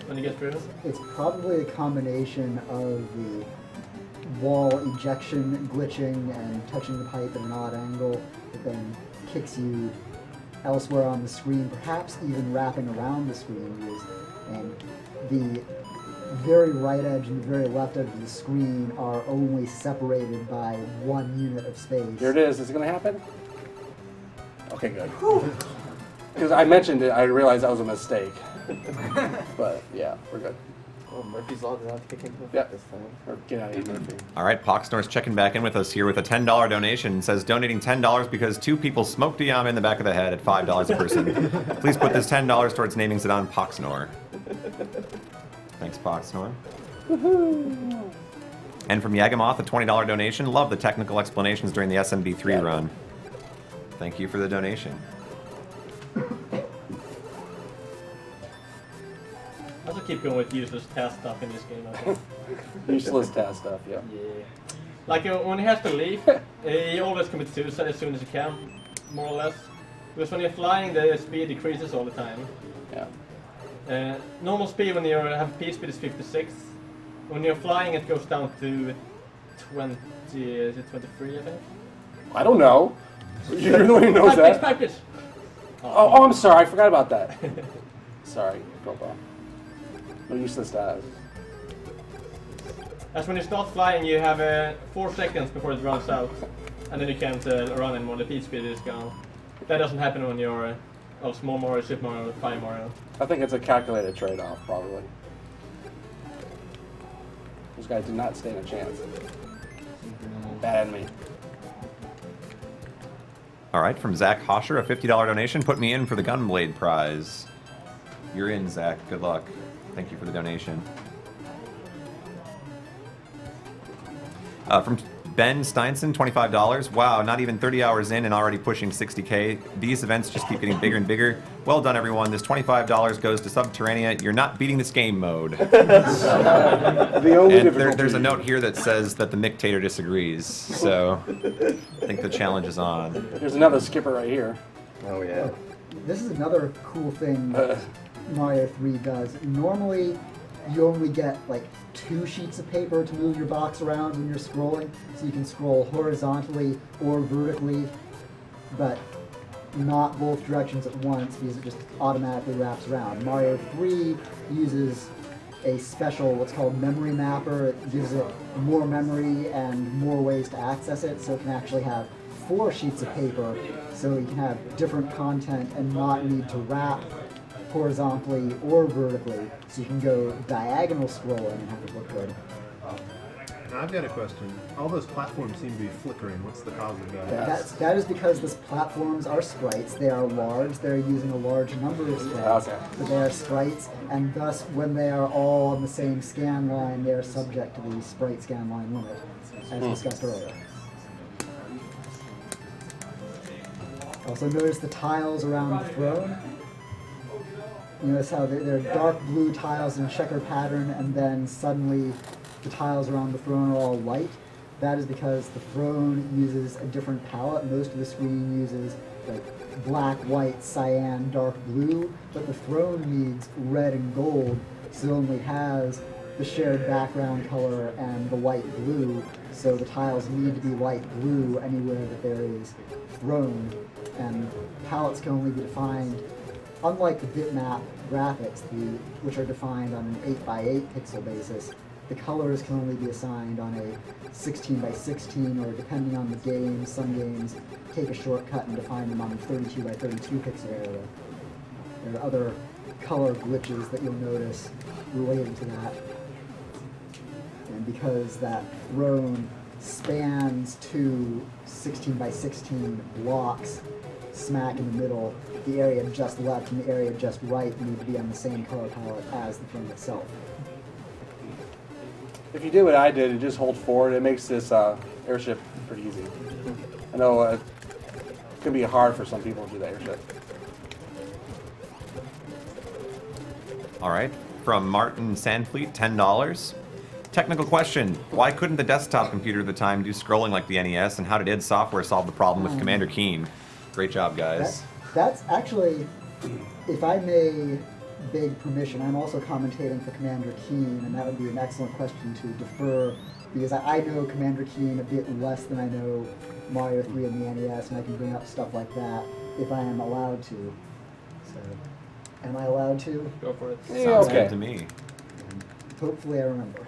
when you get through. It's probably a combination of the wall ejection glitching and touching the pipe at an odd angle that then kicks you elsewhere on the screen, perhaps even wrapping around the screen. And the very right edge and the very left edge of the screen are only separated by 1 unit of space. Here it is. Is it going to happen? Okay, good. Because I mentioned it, I realized that was a mistake. But yeah, we're good. Oh, Murphy's Law does not kick into effect this time. Or get out of here, Murphy. All right, Poxnor's checking back in with us here with a $10 donation. It says donating $10 because 2 people smoked a Yama in the back of the head at $5 a person. Please put this $10 towards naming Zidane Poxnor. Thanks, Poxnor. And from Yagamoth, a $20 donation. Love the technical explanations during the SMB3 run. Thank you for the donation. I also keep going with useless task stuff in this game. I think. Useless task stuff, yeah. Yeah. Like when he has to leave, he always commits suicide as soon as he can, more or less. Because when you're flying, the speed decreases all the time. Yeah. Normal speed when you have P speed is 56. When you're flying, it goes down to 20. Is it 23? I think. I don't know. You're the one who knows that. Pipe it. Oh, I'm sorry. I forgot about that. Sorry, Copa. No useless task. As when you start flying, you have 4 seconds before it runs out, and then you can't run anymore. The P speed is gone. That doesn't happen when you're Small Mario, Super Mario, Fire Mario. I think it's a calculated trade-off, probably. This guy did not stand a chance. Bad enemy. All right, from Zach Hosher, a $50 donation. Put me in for the Gunblade prize. You're in, Zach. Good luck. Thank you for the donation. From Ben Steinson, $25. Wow, not even 30 hours in and already pushing 60K. These events just keep getting bigger and bigger. Well done, everyone. This $25 goes to Subterranea. You're not beating this game mode. The only and there's a note here that says that the Mictator disagrees. So I think the challenge is on. There's another skipper right here. Oh, yeah. This is another cool thing Mario 3 does. Normally, you only get like 2 sheets of paper to move your box around when you're scrolling, so you can scroll horizontally or vertically, but not both directions at once because it just automatically wraps around. Mario 3 uses a special, what's called memory mapper. It gives it more memory and more ways to access it, so it can actually have 4 sheets of paper, so you can have different content and not need to wrap horizontally or vertically, so you can go diagonal scrolling and have it look good. Now I've got a question. All those platforms seem to be flickering. What's the cause of that? That is because these platforms are sprites. They are large. They're using a large number of sprites. But they are sprites, and thus when they are all on the same scan line, they are subject to the sprite scan line limit, as discussed earlier. Also notice the tiles around the throne. You notice how they're dark blue tiles in a checker pattern, and then suddenly the tiles around the throne are all white. That is because the throne uses a different palette. Most of the screen uses like black, white, cyan, dark blue, but the throne needs red and gold, so it only has the shared background color and the white blue, so the tiles need to be light blue anywhere that there is throne, and palettes can only be defined. Unlike the bitmap graphics, which are defined on an 8x8 pixel basis, the colors can only be assigned on a 16 by 16, or depending on the game, some games take a shortcut and define them on 32 by 32 pixel area. There are other color glitches that you'll notice related to that. And because that throne spans two 16 by 16 blocks smack in the middle, the area just left and the area just right need to be on the same color palette as the throne itself. If you do what I did and just hold forward, it makes this airship pretty easy. I know it can be hard for some people to do the airship. All right, from Martin Sandfleet, $10. Technical question, why couldn't the desktop computer at the time do scrolling like the NES, and how did id Software solve the problem with Commander Keen? Great job, guys. That's actually, if I may beg permission, I'm also commentating for Commander Keen, and that would be an excellent question to defer, because I know Commander Keen a bit less than I know Mario 3 and the NES, and I can bring up stuff like that if I am allowed to. So, am I allowed to? Go for it. Yeah, sounds good to me. Hopefully I remember.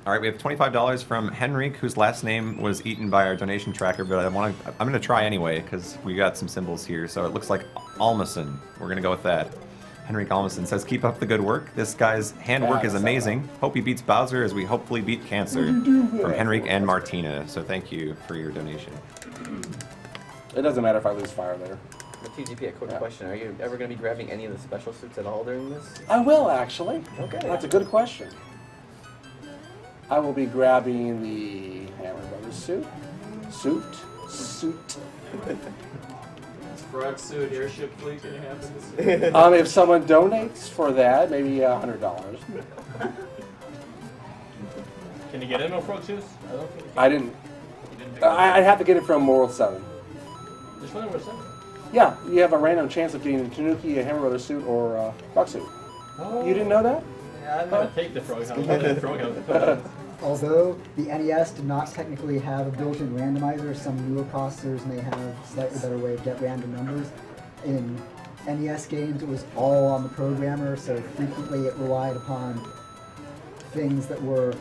All right, we have $25 from Henrik, whose last name was eaten by our donation tracker, but I'm going to try anyway because we got some symbols here. So it looks like Almason. We're going to go with that. Henrik Almason says, "Keep up the good work. This guy's handwork is amazing. Hope he beats Bowser as we hopefully beat cancer." From Henrik and Martina. So thank you for your donation. It doesn't matter if I lose fire there. But TGP, a quick question. Are you ever going to be grabbing any of the special suits at all during this? I will, actually. Okay. That's a good question. I will be grabbing the Hammer Brothers suit. Suit. Frog suit airship fleet gonna happen this year? If someone donates for that, maybe $100. Can you get in on frog suits? I don't think you can. I didn't. I'd have to get it from World 7. Just wondering where it's at. Yeah, you have a random chance of getting a Tanuki, a Hammer Brothers suit, or a frog suit. Oh. You didn't know that? Yeah, I'm gonna take the frog house. Although the NES did not technically have a built-in randomizer, some newer processors may have a slightly better way to get random numbers. In NES games, it was all on the programmer, so frequently it relied upon things that were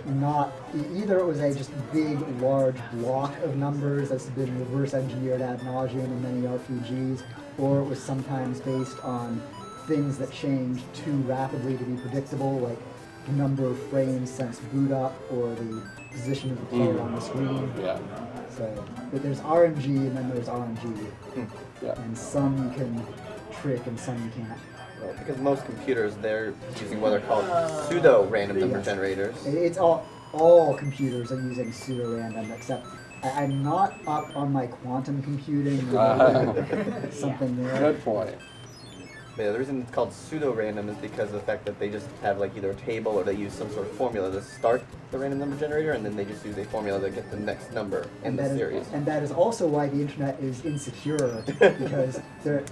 not, either it was a just big, large block of numbers that's been reverse engineered ad nauseum in many RPGs, or it was sometimes based on things that changed too rapidly to be predictable, like the number of frames since boot up or the position of the player on the screen. Yeah. So, but there's RNG and then there's RNG. Yeah. And some you can trick and some you can't. Well, because most computers, they're using what are called pseudo-random number generators. It's all computers are using pseudo-random, except I'm not up on my quantum computing. Something there. Good point. But yeah, the reason it's called pseudo-random is because of the fact that they just have like either a table or they use some sort of formula to start the random number generator, and then they just use a formula to get the next number in the series. And that is also why the internet is insecure, because there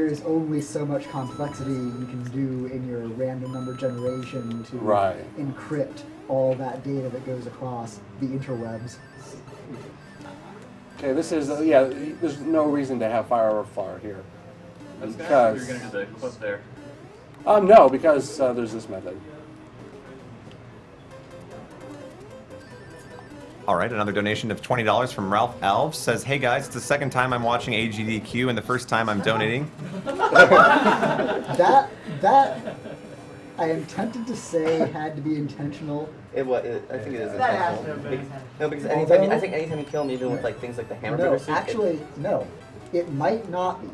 is only so much complexity you can do in your random number generation to encrypt all that data that goes across the interwebs. Okay, this is, there's no reason to have fire or fire here. You're Because, gonna do the clip there. no, because there's this method. All right, another donation of $20 from Ralph Alves says, "Hey guys, it's the second time I'm watching AGDQ and the first time I'm donating." that I am tempted to say had to be intentional. I think it is That has to intentional. have been intentional. No, because I think anytime you kill them, even with like things like the Hammer No, Brothers suit, actually, no. It might not be.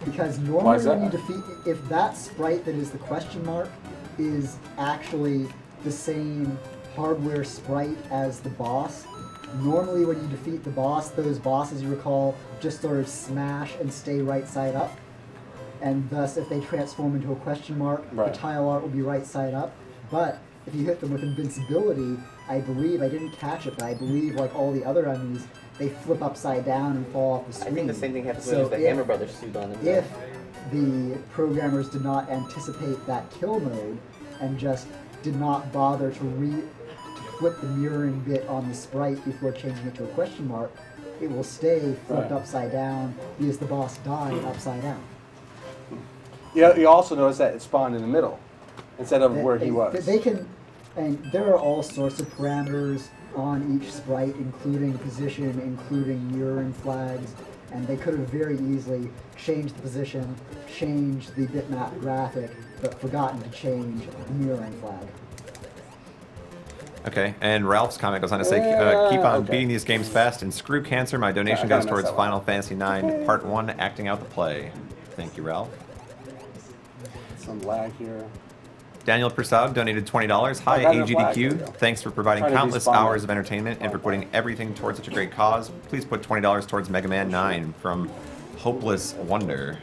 Because Why normally is when that? you defeat, if that sprite that is the question mark is actually the same hardware sprite as the boss, normally when you defeat the boss, those bosses, you recall, just sort of smash and stay right side up. And thus, if they transform into a question mark, the tile art will be right side up. But if you hit them with invincibility, I believe, I didn't catch it, but I believe like all the other enemies, they flip upside down and fall off the screen. I think the same thing happens when you use the Hammer Brothers suit on them. If the programmers did not anticipate that kill mode and just did not bother to flip the mirroring bit on the sprite before changing it to a question mark, it will stay flipped upside down because the boss died upside down. You also notice that it spawned in the middle instead of where he was. They can, And there are all sorts of parameters on each sprite, including position, including mirroring flags, and they could have very easily changed the position, changed the bitmap graphic, but forgotten to change the mirroring flag. Okay, and Ralph's comment goes on to say, keep on beating these games fast and screw cancer. My donation goes towards Final Fantasy IX Part 1, acting out the play. Thank you, Ralph. Some lag here. Daniel Prasad donated $20. Hi, AGDQ. Thanks for providing countless hours of entertainment and for putting everything towards such a great cause. Please put $20 towards Mega Man 9 from Hopeless Wonder.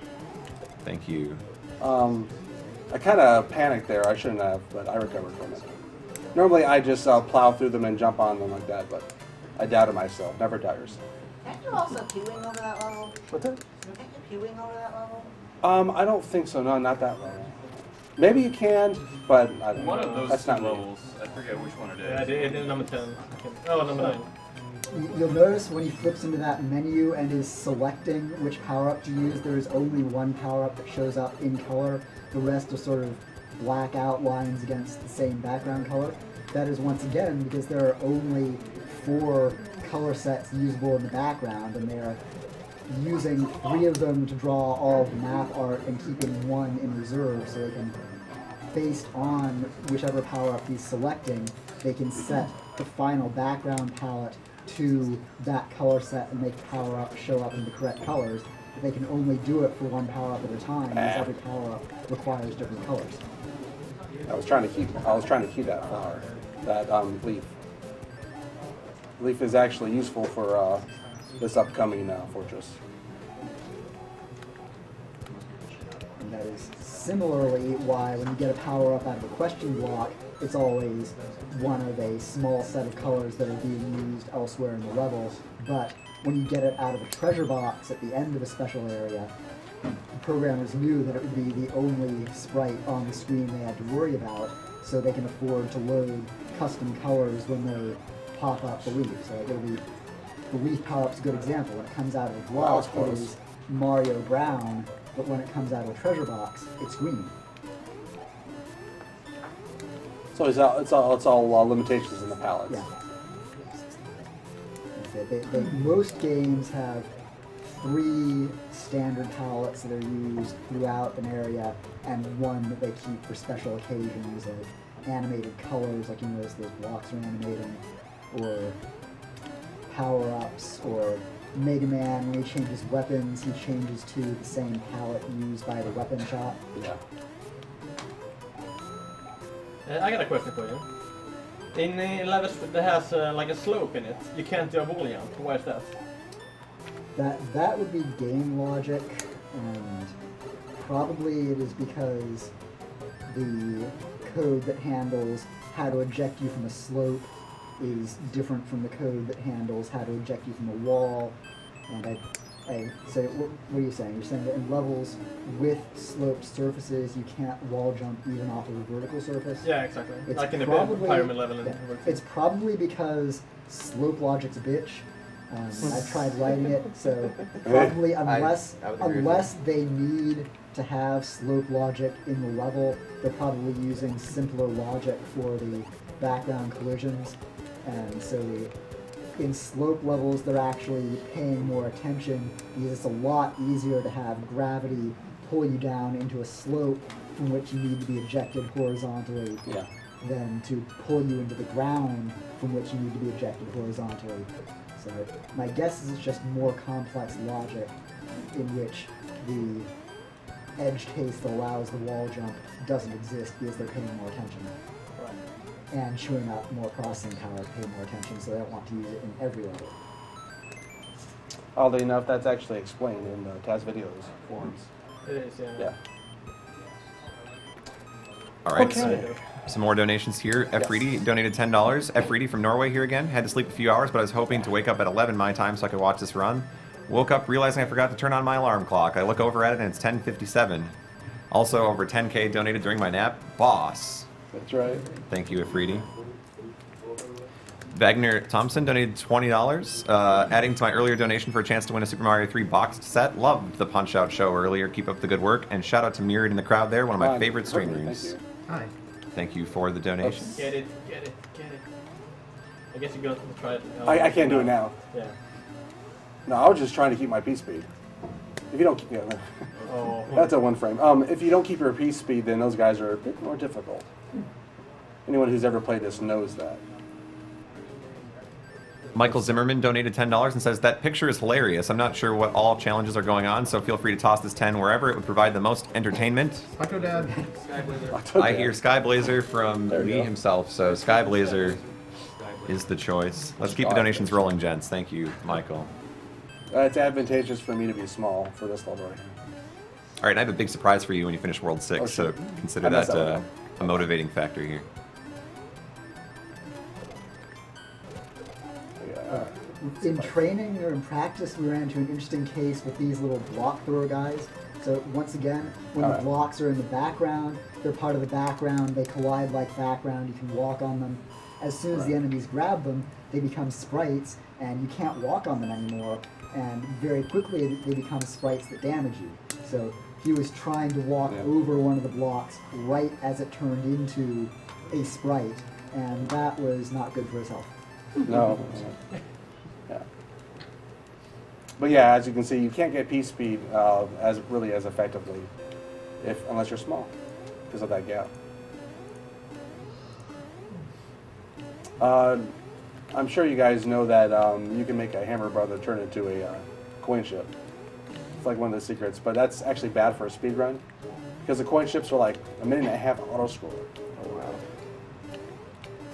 Thank you. I kind of panicked there. I shouldn't have, but I recovered from it. Normally, I just plow through them and jump on them like that, but I doubted myself. Never doubt yourself. Can't you also queuing over that level? What's that? Can't you queuing over that level? I don't think so. No, not that level. Maybe you can, but I don't One know. of those That's not levels. I forget which one it is. Yeah, it is number 10. Oh, number 9. You'll notice when he flips into that menu and is selecting which power-up to use, there is only one power-up that shows up in color. The rest are sort of black outlines against the same background color. That is once again because there are only 4 color sets usable in the background, and they are using 3 of them to draw all of the map art and keeping 1 in reserve, so they can, based on whichever power-up he's selecting, they can set the final background palette to that color set and make the power-up show up in the correct colors. But they can only do it for 1 power-up at a time, because every power-up requires different colors. I was trying to keep that flower, that leaf. Leaf is actually useful for this upcoming fortress. And that is similarly why when you get a power-up out of a question block, it's always one of a small set of colors that are being used elsewhere in the level, but when you get it out of a treasure box at the end of a special area, the programmers knew that it would be the only sprite on the screen they had to worry about, so they can afford to load custom colors when they pop up the leaf. So it'll be, the leaf power-up's a good example. When it comes out of a block, it is Mario Brown, but when it comes out of a treasure box, it's green. So it's all limitations in the palettes. Yeah. Most games have 3 standard palettes that are used throughout an area, and 1 that they keep for special occasions, like animated colors, like you notice those blocks are animating, or power-ups, or Mega Man, when he changes weapons, he changes to the same palette used by the weapon shop. Yeah. I got a question for you. In levels that has like a slope in it, you can't do a wall jump. Why is that? That would be game logic, and probably it is because the code that handles how to eject you from a slope is different from the code that handles how to eject you from a wall. And so what are you saying? You're saying that in levels with sloped surfaces, you can't wall jump even off of a vertical surface? Yeah, exactly. It's like in the probably, pyramid level. Yeah, it's probably because slope logic's a bitch. I've tried writing it, so probably unless they need to have slope logic in the level, they're probably using simpler logic for the background collisions. And so in slope levels, they're actually paying more attention because it's a lot easier to have gravity pull you down into a slope from which you need to be ejected horizontally than to pull you into the ground from which you need to be ejected horizontally. So my guess is it's just more complex logic in which the edge case that allows the wall jump doesn't exist because they're paying more attention. And chewing up more processing power to pay more attention, so they don't want to use it in every level. Oddly enough, that's actually explained in the Taz Videos forums. It is, yeah. All right, so some more donations here. F. Reedy donated $10. F. Reedy from Norway here again. Had to sleep a few hours, but I was hoping to wake up at 11 my time so I could watch this run. Woke up realizing I forgot to turn on my alarm clock. I look over at it and it's 10:57. Also, over 10K donated during my nap. Boss. That's right. Thank you, Afridi. Wagner Thompson donated $20, adding to my earlier donation for a chance to win a Super Mario 3 boxed set. Loved the Punch-Out show earlier. Keep up the good work. And shout out to Mirrored in the crowd there, one of my favorite streamers. Hi. Thank you for the donation. Get it, get it, get it. I guess you go to try it. I can't do it now. Yeah. No, I was just trying to keep my piece speed. If you don't keep, that's a one frame. If you don't keep your piece speed, then those guys are a bit more difficult. Anyone who's ever played this knows that. Michael Zimmerman donated $10 and says, that picture is hilarious. I'm not sure what all challenges are going on, so feel free to toss this 10 wherever it would provide the most entertainment. Octo Dad. I hear Skyblazer from Lee himself, so Skyblazer is the choice. Let's keep the donations rolling, gents. Thank you, Michael. It's advantageous for me to be small for this level right here. All right, I have a big surprise for you when you finish World 6, so consider that a motivating factor here. In training or in practice, we ran into an interesting case with these little block thrower guys. So once again, when the blocks are in the background, they're part of the background, they collide like background, you can walk on them. As soon as the enemies grab them, they become sprites, and you can't walk on them anymore, and very quickly they become sprites that damage you. So he was trying to walk over one of the blocks right as it turned into a sprite, and that was not good for his health. No. Yeah. But yeah, as you can see, you can't get piece speed as effectively unless you're small because of that gap. I'm sure you guys know that you can make a Hammer Brother turn into a coin ship. It's like one of the secrets, but that's actually bad for a speed run because the coin ships are like a minute and a half auto scroller. Oh wow.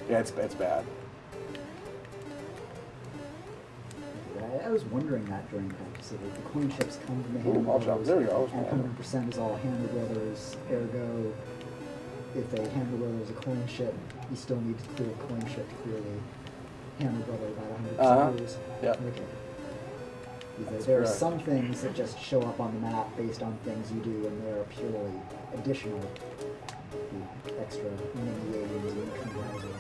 Yeah, it's bad. I was wondering that during practice. So the coin ships come from the Hammer Brothers, there we go. and 100% is all Hammer Brothers. Ergo, if a Hammer Brother is a coin ship, you still need to clear a coin ship to clear the Hammer Brother about 100% clears. Yeah. Okay. There are some things that just show up on the map based on things you do, and they're purely additional. The extra mini aliens and houses.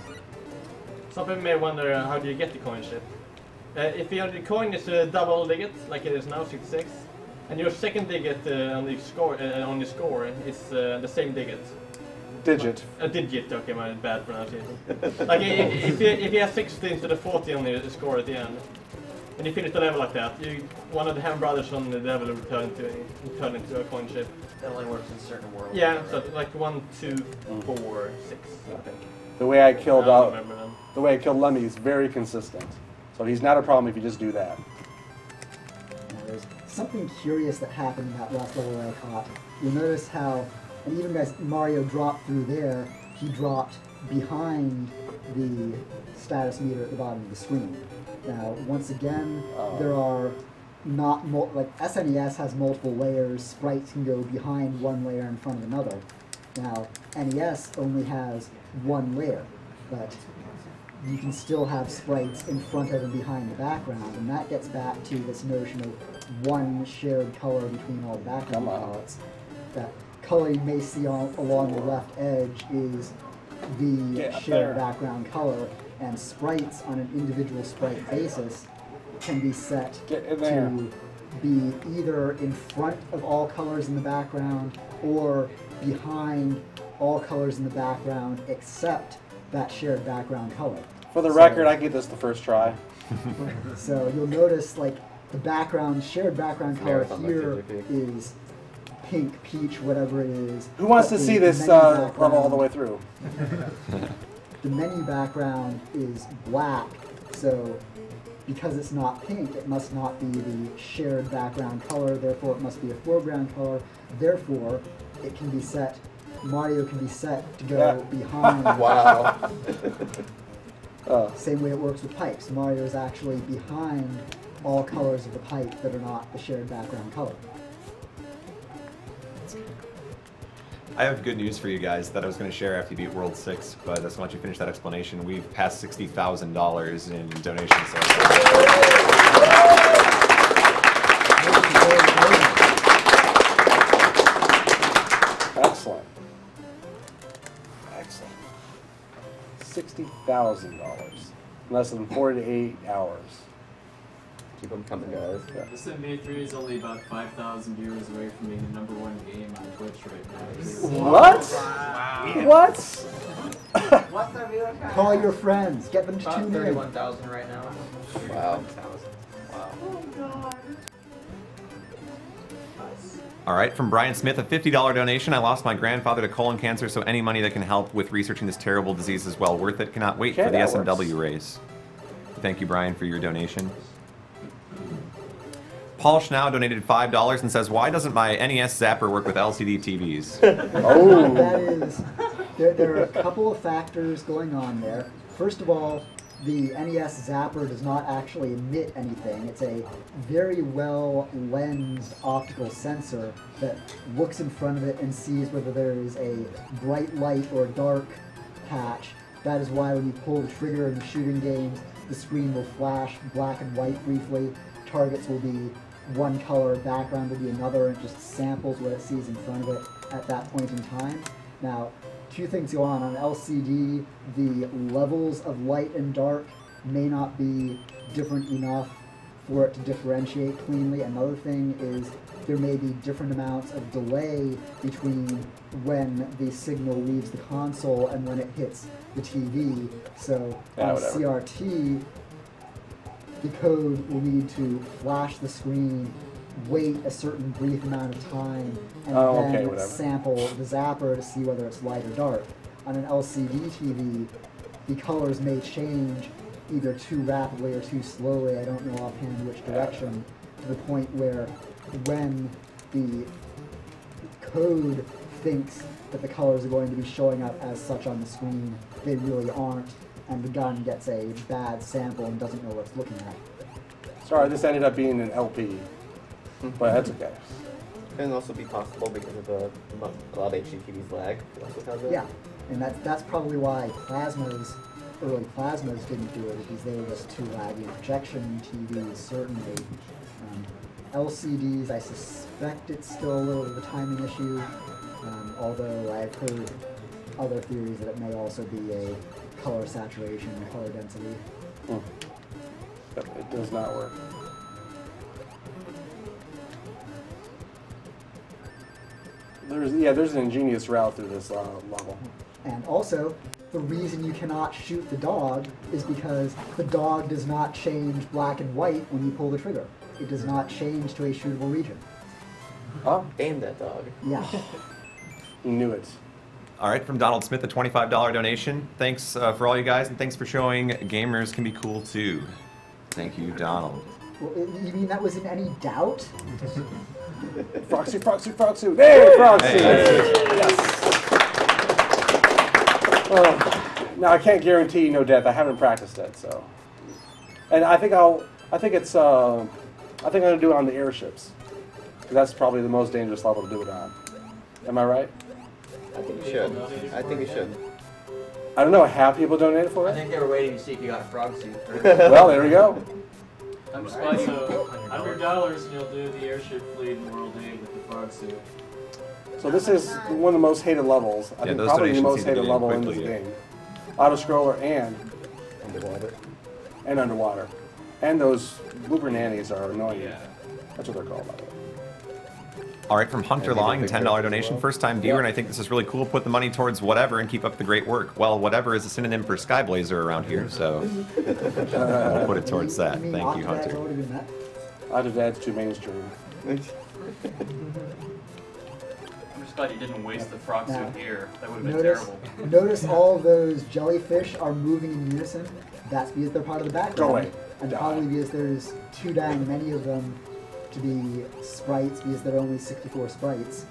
Some people may wonder how do you get the coin ship. If the coin is a double digit, like it is now, 66, and your second digit on the score is the same digit. Digit. A digit, okay, my bad pronunciation. Like if you have 60 instead of 40 on the score at the end, and you finish the level like that, one of the Ham brothers on the level will turn into a coin ship. That only works in certain worlds. Yeah, so like 1, 2, 4, 6, I think. The way I killed Lemmy is very consistent. So he's not a problem if you just do that. Now, there's something curious that happened in that last level that I caught. You'll notice how, and even as Mario dropped through there, he dropped behind the status meter at the bottom of the screen. Now, once again, there are not like SNES has multiple layers. Sprites can go behind one layer in front of another. Now, NES only has one layer, but you can still have sprites in front of and behind the background, and that gets back to this notion of one shared color between all background palettes. That color you may see along the left edge is the shared background color, and sprites on an individual sprite basis can be set to be either in front of all colors in the background or behind all colors in the background except that shared background color. For the record, I get this the first try. So you'll notice like the shared background color here is pink, peach, whatever it is. Who wants to see this level all the way through? The menu background is black, so because it's not pink, it must not be the shared background color, therefore it must be a foreground color, therefore it can be set, Mario can be set to go behind. Wow. Same way it works with pipes. Mario is actually behind all colors of the pipe that are not the shared background color. I have good news for you guys that I was going to share after you beat World 6, but I just want you to finish that explanation. We've passed $60,000 in donations. So excellent. Excellent. $60,000 in less than 48 hours. Keep them coming, guys. Yeah. This MA3 is only about 5,000 viewers away from being the #1 game on Twitch right now. What? Wow. What? What's their viewer count? Call your friends. Get them to About tune in. 31,000 right now. Wow. Oh god. All right, from Brian Smith, a $50 donation. I lost my grandfather to colon cancer, so any money that can help with researching this terrible disease is well worth it. Cannot wait for the that SMW works. race. Thank you, Brian, for your donation. Paul Schnow donated $5 and says, "Why doesn't my NES Zapper work with LCD TVs?" Oh. That is, there are a couple of factors going on there. First of all, the NES Zapper does not actually emit anything. It's a very well lensed optical sensor that looks in front of it and sees whether there is a bright light or a dark patch. That is why when you pull the trigger in shooting games, the screen will flash black and white briefly. Targets will be one color, background will be another, and it just samples what it sees in front of it at that point in time. Now, two things go on. On LCD, the levels of light and dark may not be different enough for it to differentiate cleanly. Another thing is there may be different amounts of delay between when the signal leaves the console and when it hits the TV. So on CRT, the code will need to flash the screen, wait a certain brief amount of time, and then sample the zapper to see whether it's light or dark. On an LCD TV, the colors may change either too rapidly or too slowly, I don't know offhand which direction, to the point where when the code thinks that the colors are going to be showing up as such on the screen, they really aren't, and the gun gets a bad sample and doesn't know what it's looking at. Sorry, this ended up being an LP, but that's okay. It can also be possible because of a lot of HD TVs lag. It also has it. Yeah, and that's probably why early plasmas didn't do it, because they were just too laggy. Projection TVs, certainly. LCDs, I suspect it's still a little bit of a timing issue, although I've heard other theories that it may also be a color saturation or color density. It does not work. There's an ingenious route through this level. And also, the reason you cannot shoot the dog is because the dog does not change black and white when you pull the trigger. It does not change to a shootable region. Oh, aim that dog. Yeah. You knew it. All right, from Donald Smith, a $25 donation. Thanks for all you guys, and thanks for showing gamers can be cool too. Thank you, Donald. Well, you mean that was in any doubt? Froxy, Froxy, Froxy. Hey, Froxy! Hey. Yes. Now I can't guarantee no death. I haven't practiced it, so. And I think I'm gonna do it on the airships. That's probably the most dangerous level to do it on. Am I right? I think you should. I think you should. I don't know. Have people donated for it? I think they were waiting to see if you got a frog suit. Well, there we go. I'm surprised so $100 and you'll do the airship fleet in World A with the frog suit. So this is one of the most hated levels. I think probably the most hated level in this game. Auto-scroller and underwater. And those blooper nannies are annoying. Yeah. That's what they're called, by the way. All right, from Hunter Long, a $10 donation. First time viewer, and I think this is really cool. Put the money towards whatever and keep up the great work. Well, whatever is a synonym for Skyblazer around here, so I'll put it towards that. Thank you, Hunter. Octodad's too mainstream. I'm just glad you didn't waste the frog suit here. That would have been terrible. Notice all those jellyfish are moving in unison. That's because they're part of the background. Go away. And probably because there's too dang many of them to be sprites, because there are only 64 sprites.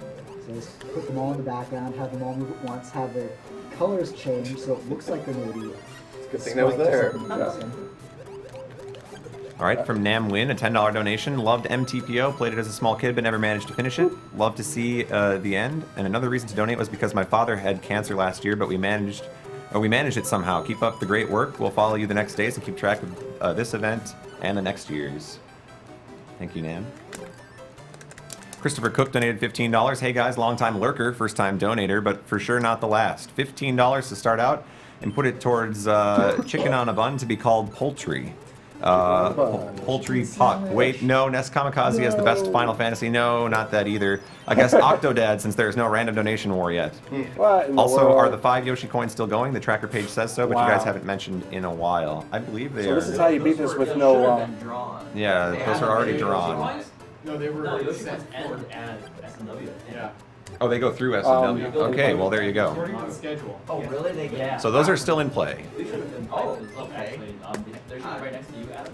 So just put them all in the background, have them all move at once, have the colors change so it looks like there may be. It's a good thing that was there. All right, from Nam Win, a $10 donation. Loved MTPO, played it as a small kid but never managed to finish it. Loved to see the end. And another reason to donate was because my father had cancer last year, but we managed it somehow. Keep up the great work. We'll follow you the next days and keep track of this event and the next year's. Thank you, Nam. Christopher Cook donated $15. Hey guys, long-time lurker, first-time donator, but for sure not the last. $15 to start out and put it towards chicken on a bun to be called poultry. Poultry Puck. Wait, no. Nest Kamikaze has the best Final Fantasy. No, not that either. I guess Octodad, since there is no random donation war yet. What in the Also, world? are the 5 Yoshi coins still going? The tracker page says so, but you Wow. guys haven't mentioned in a while. I believe they So are. this is how you beat this with no. Yeah, those are already drawn. No, they were set for SNW. Yeah. Oh, they go through SNW. Okay, well there you go. According to the schedule. Oh, really? They get. So those are still in play. We should have been. Oh, okay. They're right next to you, Adam.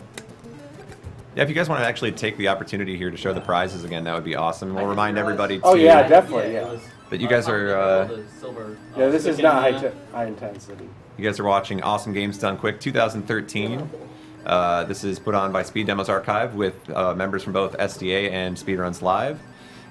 Yeah, if you guys want to actually take the opportunity here to show the prizes again, that would be awesome. We'll remind everybody Oh too yeah, definitely. Yeah. that you guys are. Yeah, this is not high intensity. You guys are watching Awesome Games Done Quick 2013. This is put on by Speed Demos Archive with members from both SDA and Speedruns Live.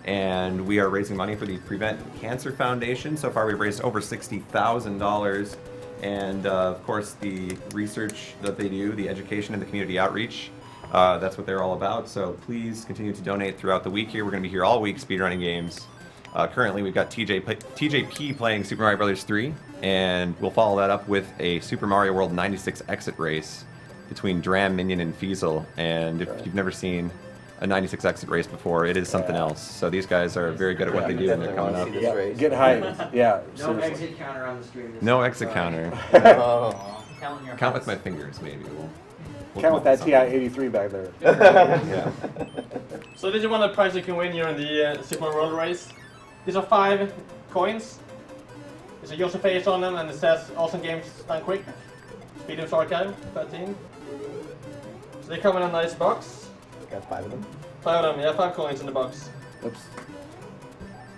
And we are raising money for the Prevent Cancer Foundation. So far we've raised over $60,000. And of course the research that they do, the education and the community outreach, that's what they're all about. So please continue to donate throughout the week here. We're going to be here all week speedrunning games. Currently we've got TJP playing Super Mario Bros. 3. And we'll follow that up with a Super Mario World 96 exit race between Dram, Minion, and Feasel. And if you've never seen a 96 exit race before, it is something else. So these guys are very good at what they do, and they're coming up. Yeah, get hyped. Yeah. No seriously. exit counter on the stream. No exit counter. Count in your Count house. with my fingers, maybe. We'll Count with that something. TI-83 back there. Yeah. So this is one of the prizes you can win here in the Super Mario World race. These are 5 coins. There's a Yoshi face on them, and it says Awesome Games Done Quick. Speedruns Archive 13. So they come in a nice box. Got 5 of them. 5 of them, yeah, 5 coins in the box. Oops.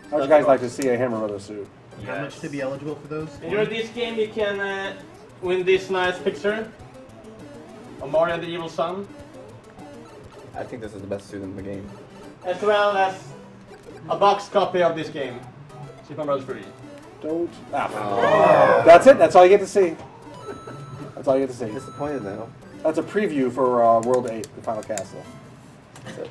How would you guys like to see a Hammer Brothers suit? How much to be eligible for those? During this game, you can win this nice picture of Mario and the Evil Sun, I think this is the best suit in the game. as well as a box copy of this game, Super Mario Bros. 3. Don't. Ah. That's it. That's all you get to see. That's all you get to see. Disappointed now. That's a preview for World 8, the final castle. That's it.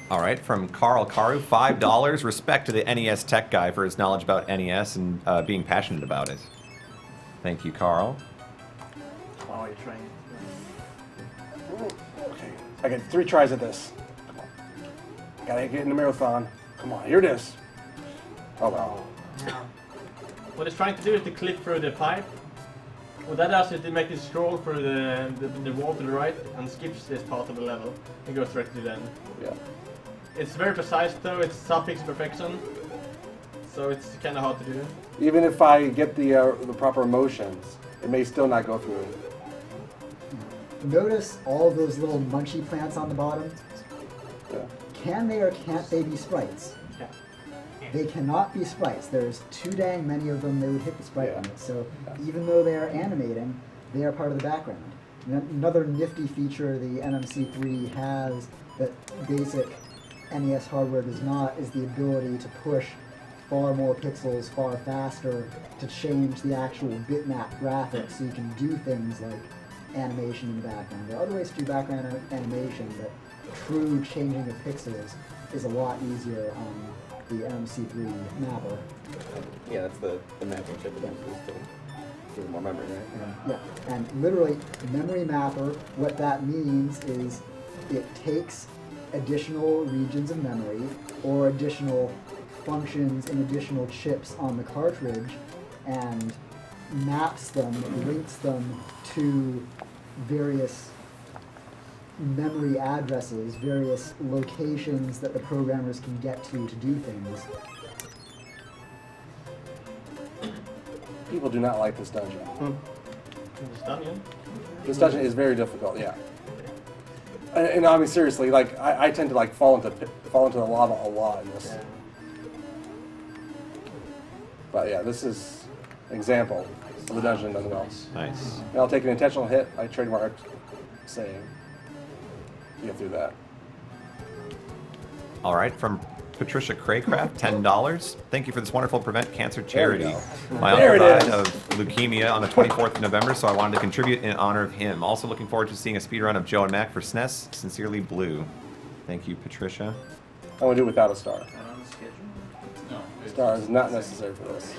All right, from Carl Karu, $5. Respect to the NES tech guy for his knowledge about NES and being passionate about it. Thank you, Carl. Oh, you're trying. Okay. I get 3 tries at this. Come on. Gotta get in the marathon. Come on, here it is. Oh wow. What it's trying to do is to clip through the pipe. What that does is to make it scroll through the wall to the right and skips this part of the level and goes directly to the end. Yeah. It's very precise though, it's sub-pixel perfection, so it's kind of hard to do. Even if I get the proper motions, it may still not go through. Notice all those little munchy plants on the bottom? Yeah. Can they or can't they be sprites? Yeah. They cannot be sprites. There's too dang many of them, they would hit the sprite limit. So even though they are animating, they are part of the background. Another nifty feature the NMC3 has that basic NES hardware does not is the ability to push far more pixels far faster to change the actual bitmap graphics so you can do things like animation in the background. There are other ways to do background animation, but true changing of pixels is a lot easier on the NMC3 mapper. Yeah, that's the mapping chip that uses to give more memory, right? Yeah, and literally, memory mapper, what that means is it takes additional regions of memory or additional functions and additional chips on the cartridge and maps them, links them to various memory addresses, various locations that the programmers can get to do things. People do not like this dungeon. This dungeon? This dungeon is very difficult, yeah. And I mean seriously, like I tend to like fall into the lava a lot in this. But yeah, this is an example of the dungeon doesn't well. Nice. And I'll take an intentional hit. I trademark save. You get through that. All right, from Patricia Craycraft, $10. Thank you for this wonderful Prevent Cancer charity. My uncle died of leukemia on the 24th of November, so I wanted to contribute in honor of him. Also looking forward to seeing a speedrun of Joe and Mac for SNES. Sincerely, Blue. Thank you, Patricia. I want to do it without a star. On the schedule? No. Star is not necessary for this.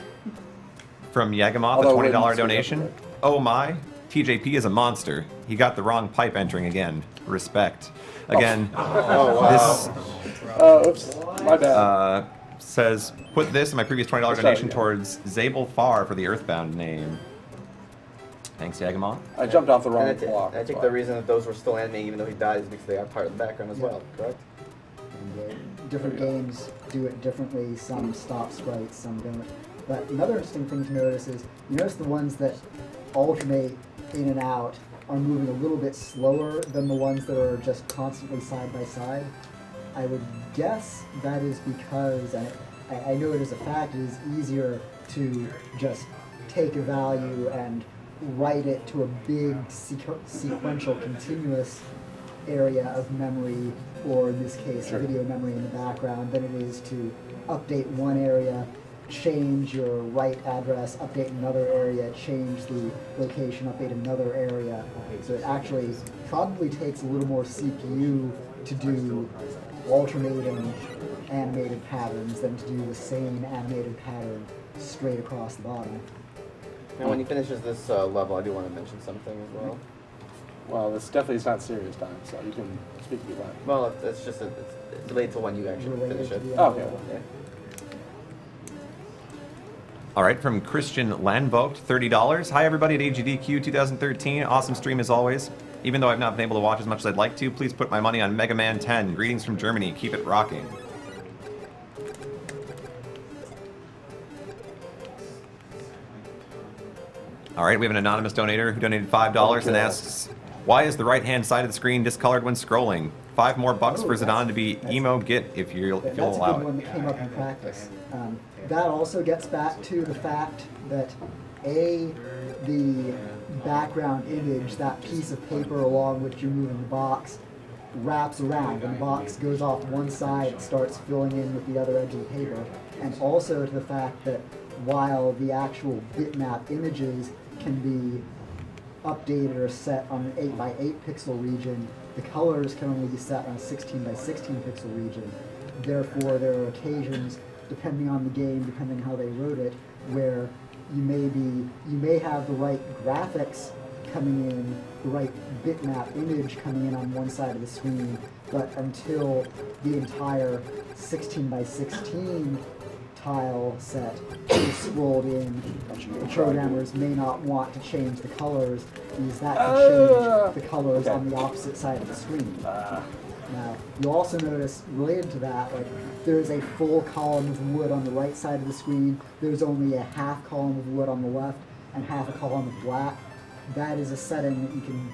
From Yagamoth, Although a $20 Witten's donation. separate. Oh my. TJP is a monster. He got the wrong pipe entering again. Respect. Again, Oh, wow. this Oops. My bad. says, put this in my previous $20 donation towards Zabel Farr for the Earthbound name. Thanks, Yagamon. I jumped off the wrong And block. I think the reason that those were still animating even though he died is because they are part of the background as well, correct? Different games do it differently. Some stop sprites, some don't. But another interesting thing to notice is, you notice the ones that alternate in and out are moving a little bit slower than the ones that are just constantly side by side. I would guess that is because, I know it as a fact, it is easier to just take a value and write it to a big sequential continuous area of memory, or in this case, video memory in the background, than it is to update one area, change your write address, update another area, change the location, update another area. So it actually probably takes a little more CPU to do alternating animated patterns than to do the same animated pattern straight across the bottom. And when he finishes this level, I do want to mention something as well. Well, this definitely is not serious time, so you can speak if you like. Well, it's just it's related to when you actually finish it. Oh, okay. Yeah. All right, from Christian Landvogt, $30. Hi, everybody at AGDQ 2013. Awesome stream as always. Even though I've not been able to watch as much as I'd like to, please put my money on Mega Man 10. Greetings from Germany. Keep it rocking. All right, we have an anonymous donator who donated $5 and asks, why is the right-hand side of the screen discolored when scrolling? $5 more for Zidane to be emo git if you'll That's allow a good it. one that came up in practice. That also gets back to the fact that the background image, that piece of paper along which you're moving the box, wraps around. When the box goes off one side, it starts filling in with the other edge of the paper. And also to the fact that while the actual bitmap images can be updated or set on an 8x8 pixel region, the colors can only be set on a 16x16 pixel region. Therefore, there are occasions, depending on the game, depending how they wrote it, where you may have the right graphics coming in, the right bitmap image coming in on one side of the screen, but until the entire 16x16 tile set is scrolled in, the programmers may not want to change the colors because that can change the colors on the opposite side of the screen. Now, you'll also notice, related to that, like, there's a full column of wood on the right side of the screen, there's only a half column of wood on the left, and half a column of black. That is a setting that you can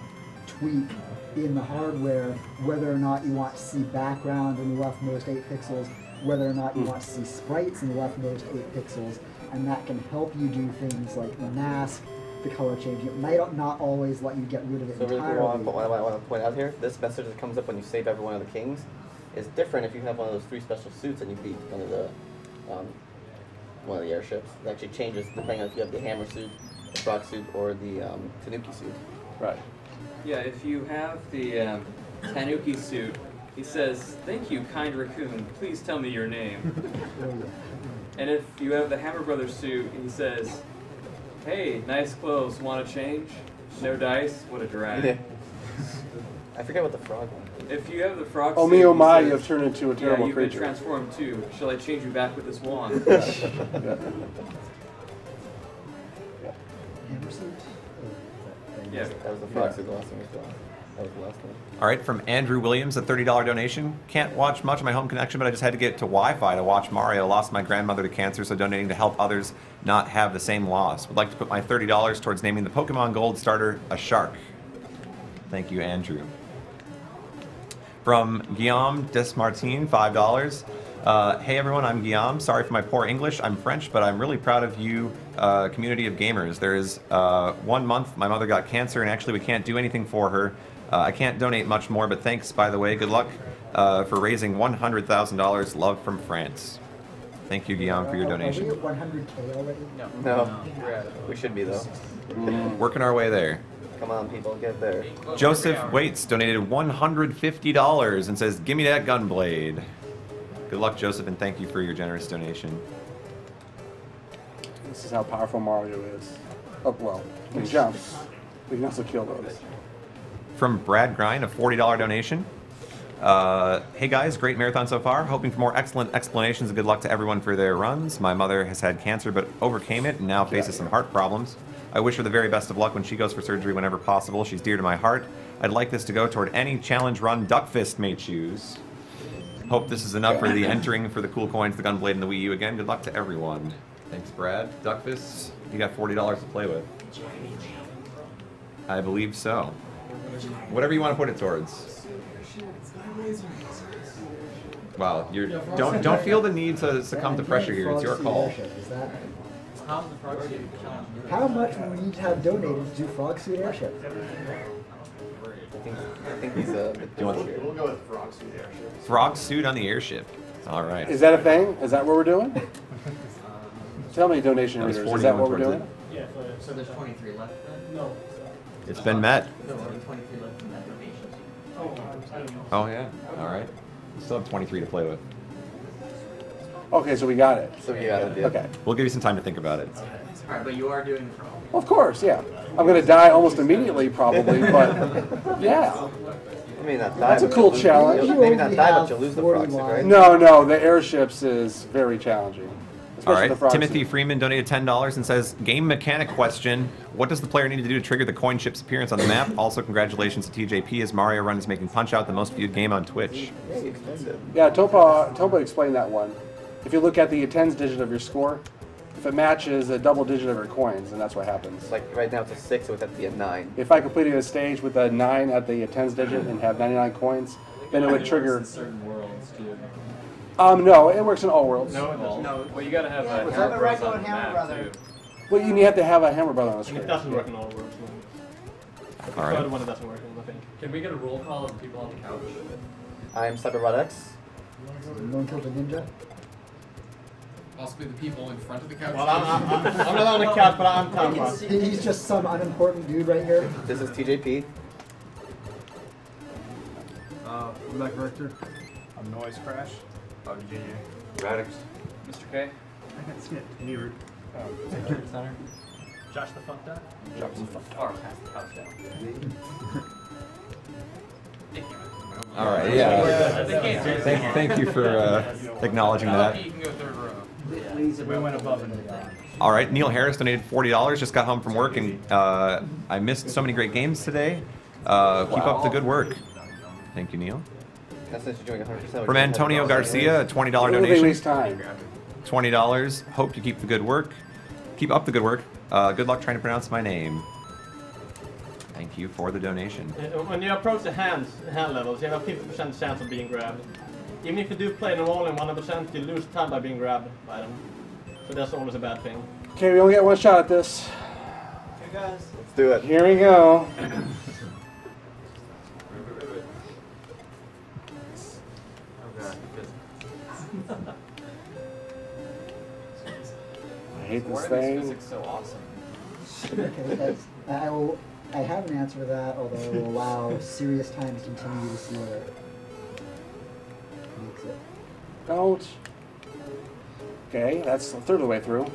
tweak in the hardware, whether or not you want to see background in the leftmost 8 pixels, whether or not you want to see sprites in the leftmost 8 pixels, and that can help you do things like mask the color changing. It might not always let you get rid of it So really entirely. what I want to point out here, this message that comes up when you save every one of the kings is different if you have one of those 3 special suits and you beat one of the airships. It actually changes depending on if you have the hammer suit, the frog suit, or the Tanuki suit. Right. Yeah, if you have the Tanuki suit, he says, "Thank you, kind raccoon. Please tell me your name." And if you have the Hammer Brothers suit, he says, "Hey, nice clothes. Want to change? No dice. What a drag." Yeah. I forget what the frog one. If you have the frog Oh, suit, me, oh he my, says, you have turned into a terrible you've creature. been transformed too. Shall I change you back with this wand? Yeah. That was the frog suit, the last thing as well. That was the last one. All right, from Andrew Williams, a $30 donation. Can't watch much of my home connection, but I just had to get to Wi-Fi to watch Mario. Lost my grandmother to cancer, so donating to help others not have the same loss. Would like to put my $30 towards naming the Pokemon Gold starter a shark. Thank you, Andrew. From Guillaume Desmartine, $5. Hey everyone, I'm Guillaume. Sorry for my poor English. I'm French, but I'm really proud of you, community of gamers. There is 1 month my mother got cancer, and actually we can't do anything for her. I can't donate much more, but thanks, by the way. Good luck for raising $100,000. Love from France. Thank you, Guillaume, for your donation. Are we at 100K already? No. We should be, though. Working our way there. Come on, people, get there. Joseph Waits donated $150 and says, "Give me that gunblade." Good luck, Joseph, and thank you for your generous donation. This is how powerful Mario is. Oh, well, he jumps. We can also kill those. From Brad Grind, a $40 donation. Hey guys, great marathon so far. Hoping for more excellent explanations and good luck to everyone for their runs. My mother has had cancer but overcame it and now faces some heart problems. I wish her the very best of luck when she goes for surgery whenever possible. She's dear to my heart. I'd like this to go toward any challenge run Duckfist may choose. Hope this is enough for the entering for the cool coins, the Gunblade, and the Wii U again. Good luck to everyone. Thanks, Brad. Duckfist, you got $40 to play with. I believe so. Whatever you want to put it towards. Wow, don't feel the need to succumb to pressure here. It's your call. How much would we need to have donated to do Frog Suit Airship? I think he's a bit We'll go with Frog Suit Airship. Frog Suit on the airship. All right. Is that a thing? Is that what we're doing? Tell me, donation That was readers. Is that what we're 41 doing? Yeah, so there's 23 left then? No. It's been met. No, only 23 left in that donation. I don't know. Oh yeah. All right. We still have 23 to play with. Okay, so we got it. So we got it. Yeah. Okay. We'll give you some time to think about it. Alright, but you are doing the frog. Of course, yeah. I'm going to die almost immediately, probably, but yeah. I mean, not die. That's a cool challenge. Maybe not die, but you'll lose the frog suit, right? No, the airships is very challenging. All Especially the right. frog Timothy suit. Freeman donated $10 and says, game mechanic question. What does the player need to do to trigger the coin ship's appearance on the map? Also, congratulations to TJP as Mario Run is making Punch-Out the most viewed game on Twitch. Yeah, Topa explained that one. If you look at the tens digit of your score, if it matches a double digit of your coins, then that's what happens. Like right now it's a 6, so it would have to be a 9. If I completed a stage with a 9 at the tens digit and have 99 coins, then it would trigger. In certain worlds too. No, it works in all worlds. No, it doesn't. No, well, you gotta have a Was Hammer that the Bros regular on the Hammer map Brother? too. Well, you have to have a Hammer Brother on the And screen. it doesn't work in all worlds. All right. The third one it doesn't work in, I think. Can we get a roll call of people on the couch? I'm Cyberbot X. Lone Killed Ninja. Possibly the people in front of the couch. Well, I'm not on the couch, but I'm Tom. He's just some unimportant dude right here. This is TJP. Black Rector. I'm Noise Crash. I'm Virginia. Radix. Mr. K. I got skipped. Nearer. Center. Josh the fuck up. Josh the fuck up. Pass the couch down. All right. Yeah. Thank you for acknowledging that. We went above and beyond. All right. Neil Harris donated $40. Just got home from work and I missed so many great games today. Keep up the good work. Thank you, Neil. That's since you're doing 100%. From Antonio Garcia, a $20 donation. $20. Hope you keep the good work. Keep up the good work. Good luck trying to pronounce my name. Thank you for the donation. When you approach the hand levels, you have a 50% chance of being grabbed. Even if you do play them all in 100%, you lose time by being grabbed by them. So that's always a bad thing. Okay, we only get one shot at this. Hey guys. Let's do it. Here we go. I hate this thing. Physics so awesome. Okay, I have an answer to that, although it will allow serious time to continue to see where it makes it. Don't. Okay, that's a third of the way through.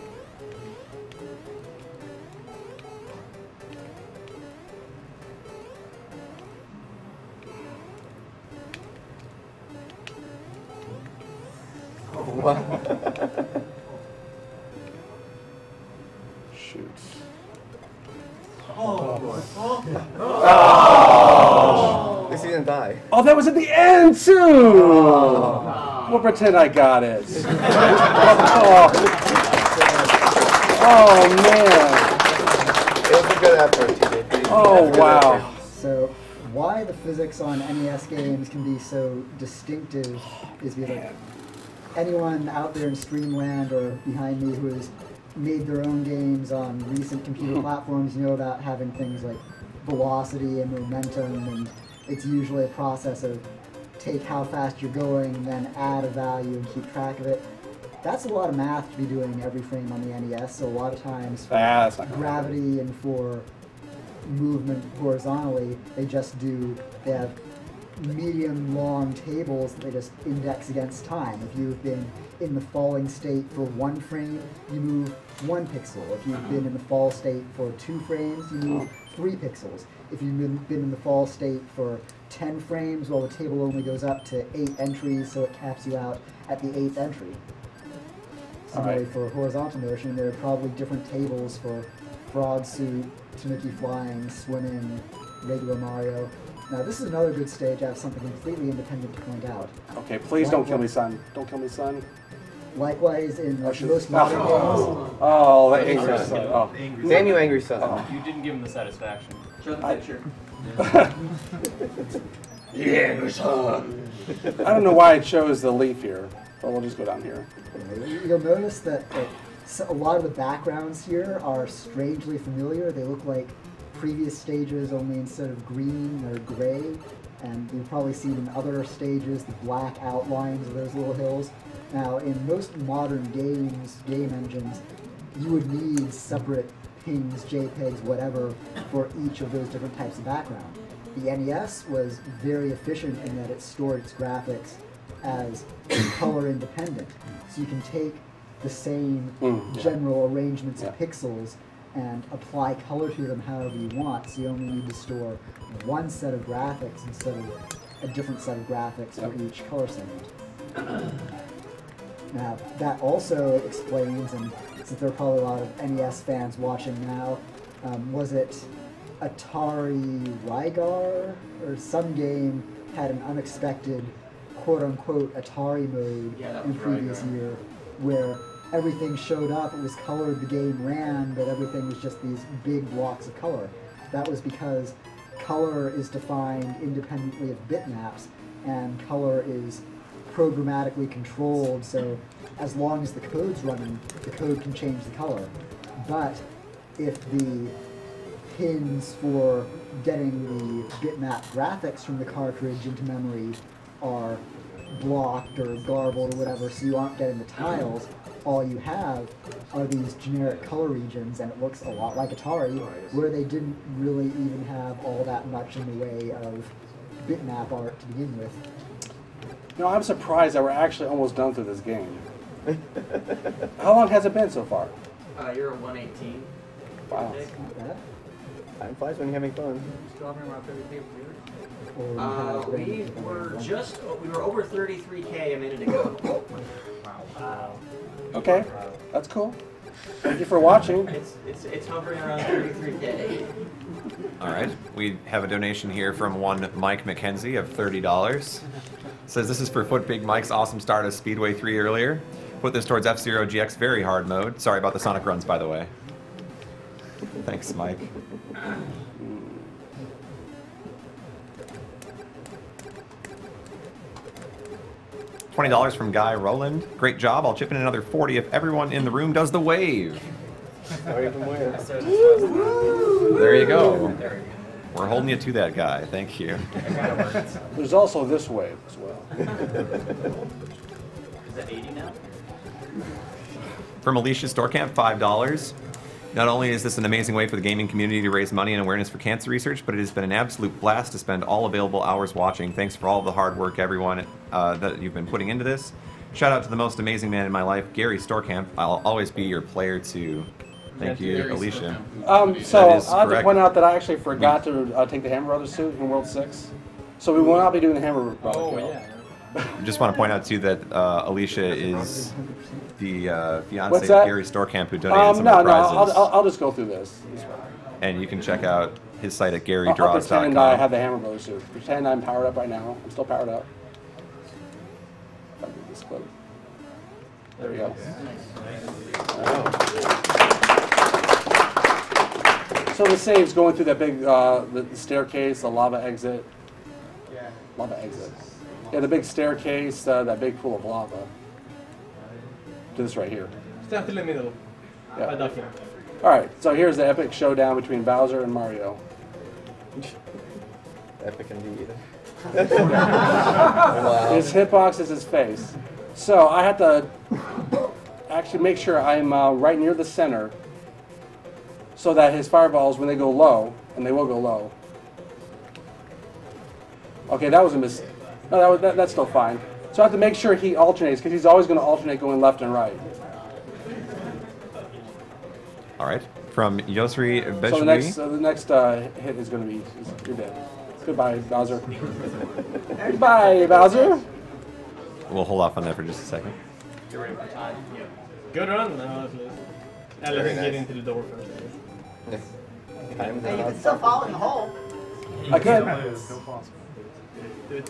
Shoot. Oh! At least he didn't die. Oh, that was at the end too! Oh. We'll pretend I got it. Oh man. It was a good effort, TJP. Oh wow. So why the physics on NES games can be so distinctive is because like, anyone out there in Streamland or behind me who has made their own games on recent computer platforms know about having things like velocity and momentum, and it's usually a process of take how fast you're going and then add a value and keep track of it. That's a lot of math to be doing every frame on the NES, so a lot of times for gravity and for movement horizontally, they have medium long tables that they just index against time. If you've been in the falling state for 1 frame, you move 1 pixel. If you've been in the fall state for 2 frames, you move 3 pixels. If you've been in the fall state for 10 frames, well, the table only goes up to 8 entries, so it caps you out at the 8th entry. Similarly, for horizontal motion, there are probably different tables for Frog Suit, Tanuki Flying, Swimming, regular Mario. Now, this is another good stage. I have something completely independent to point out. Okay, please don't kill me, son. Don't kill me, son. Likewise, in most modern games. Oh, that angry son. Oh. Damn you, angry son. Oh. You didn't give him the satisfaction. Show the picture. Yeah, angry son. I don't know why I chose the leaf here, but we'll just go down here. You'll notice that a lot of the backgrounds here are strangely familiar. They look like previous stages, only instead of green, they're gray. And you've probably seen in other stages the black outlines of those little hills. Now, in most modern games, game engines, you would need separate pings, JPEGs, whatever, for each of those different types of background. The NES was very efficient in that it stored its graphics as color independent. So you can take the same general arrangements of pixels and apply color to them however you want, so you only need to store 1 set of graphics instead of a different set of graphics for each color segment. Now, that also explains, and since there are probably a lot of NES fans watching now, was it Atari Rygar or some game had an unexpected quote-unquote Atari mode in the previous year where everything showed up, it was colored, the game ran, but everything was just these big blocks of color. That was because color is defined independently of bitmaps, and color is programmatically controlled, so as long as the code's running, the code can change the color. But if the pins for getting the bitmap graphics from the cartridge into memory are blocked or garbled or whatever, so you aren't getting the tiles, all you have are these generic color regions, and it looks a lot like Atari, where they didn't really even have all that much in the way of bitmap art to begin with. No, I'm surprised that we're actually almost done through this game. How long has it been so far? You're at 118. Wow. Time flies when you're having fun. We were over 33K a minute ago. Wow. Okay, that's cool. Thank you for watching. It's hovering around 33K. All right, we have a donation here from one Mike McKenzie of $30. Says this is for Foot Big Mike's awesome start of Speedway 3 earlier. Put this towards F-Zero GX very hard mode. Sorry about the Sonic runs, by the way. Thanks, Mike. $20 from Guy Rowland. Great job. I'll chip in another 40 if everyone in the room does the wave. There you go. We're holding you to that, guy. Thank you. There's also this wave as well. Is that 80 now? From Alicia Storecamp, $5. Not only is this an amazing way for the gaming community to raise money and awareness for cancer research, but it has been an absolute blast to spend all available hours watching. Thanks for all of the hard work, everyone, that you've been putting into this. Shout out to the most amazing man in my life, Gary Storecamp. I'll always be your player too. Thank you, Alicia. So I'll have to point out that I actually forgot to take the Hammer Brothers suit in World 6. So we will not be doing the Hammer Brothers. Oh, yeah. Just want to point out too that Alicia is the fiance of Gary Storecamp, who donated some of the prizes. I'll just go through this. And you can check out his site at I'll pretend GaryDraws.com. I have the Hammer Brothers suit. Pretend I'm powered up right now. I'm still powered up. If I do this clip. There we go. So the save's going through that big the staircase, the lava exit. Yeah. Lava exit. Yeah, the big staircase, that big pool of lava. To this right here. Stand in the middle. Yeah. Ducking. Alright, so here's the epic showdown between Bowser and Mario. Epic indeed. Wow. His hitbox is his face. So I have to actually make sure I'm right near the center so that his fireballs, when they go low, and they will go low, Okay, that was a mistake. No, that's still fine. So I have to make sure he alternates, because he's always going to alternate going left and right. All right. From Yosri Beshwi. So the next hit is going to be, you're dead. Goodbye, Bowser. Goodbye, Bowser. We'll hold off on that for just a second. You're ready for time. Good run, at least. Let's get into the door first. Yes. Hey, you can still fall in the hole. I can. Do it.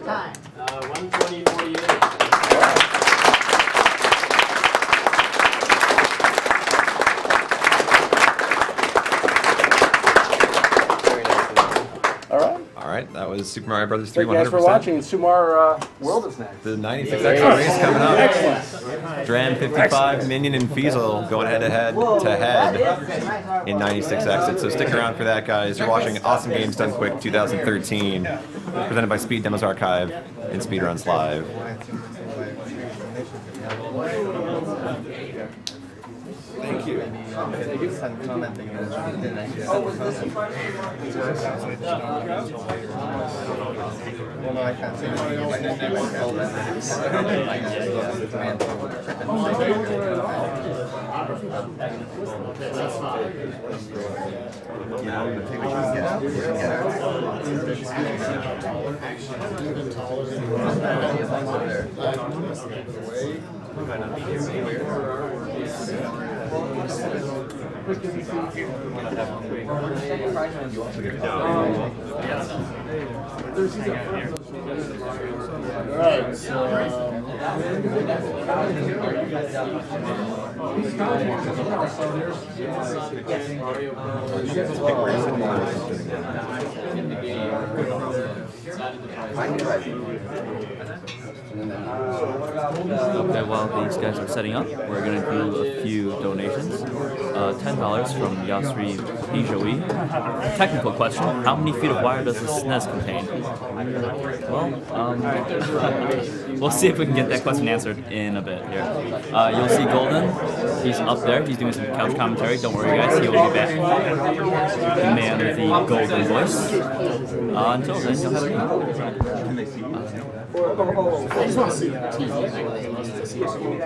Time. 120.48. All right, that was Super Mario Brothers 3. Thank you guys for watching. Sumar World is next. The 96X race coming up. Excellent. Dram 55, Minion, and Fiesel going head to head in 96 exits. So stick around for that, guys. You're watching Awesome Games Done Quick 2013, presented by Speed Demos Archive and Speedruns Live. Thank you. Well, no, I can't say Alright, so Okay, while these guys are setting up, we're going to do a few donations. $10 from Yasri Bijoi. Technical question, how many feet of wire does the SNES contain? Well, we'll see if we can get that question answered in a bit here. You'll see Golden, he's up there, he's doing some couch commentary. Don't worry guys, he will be back. The man with the golden voice. Until then, you'll have a I just want to see the TV.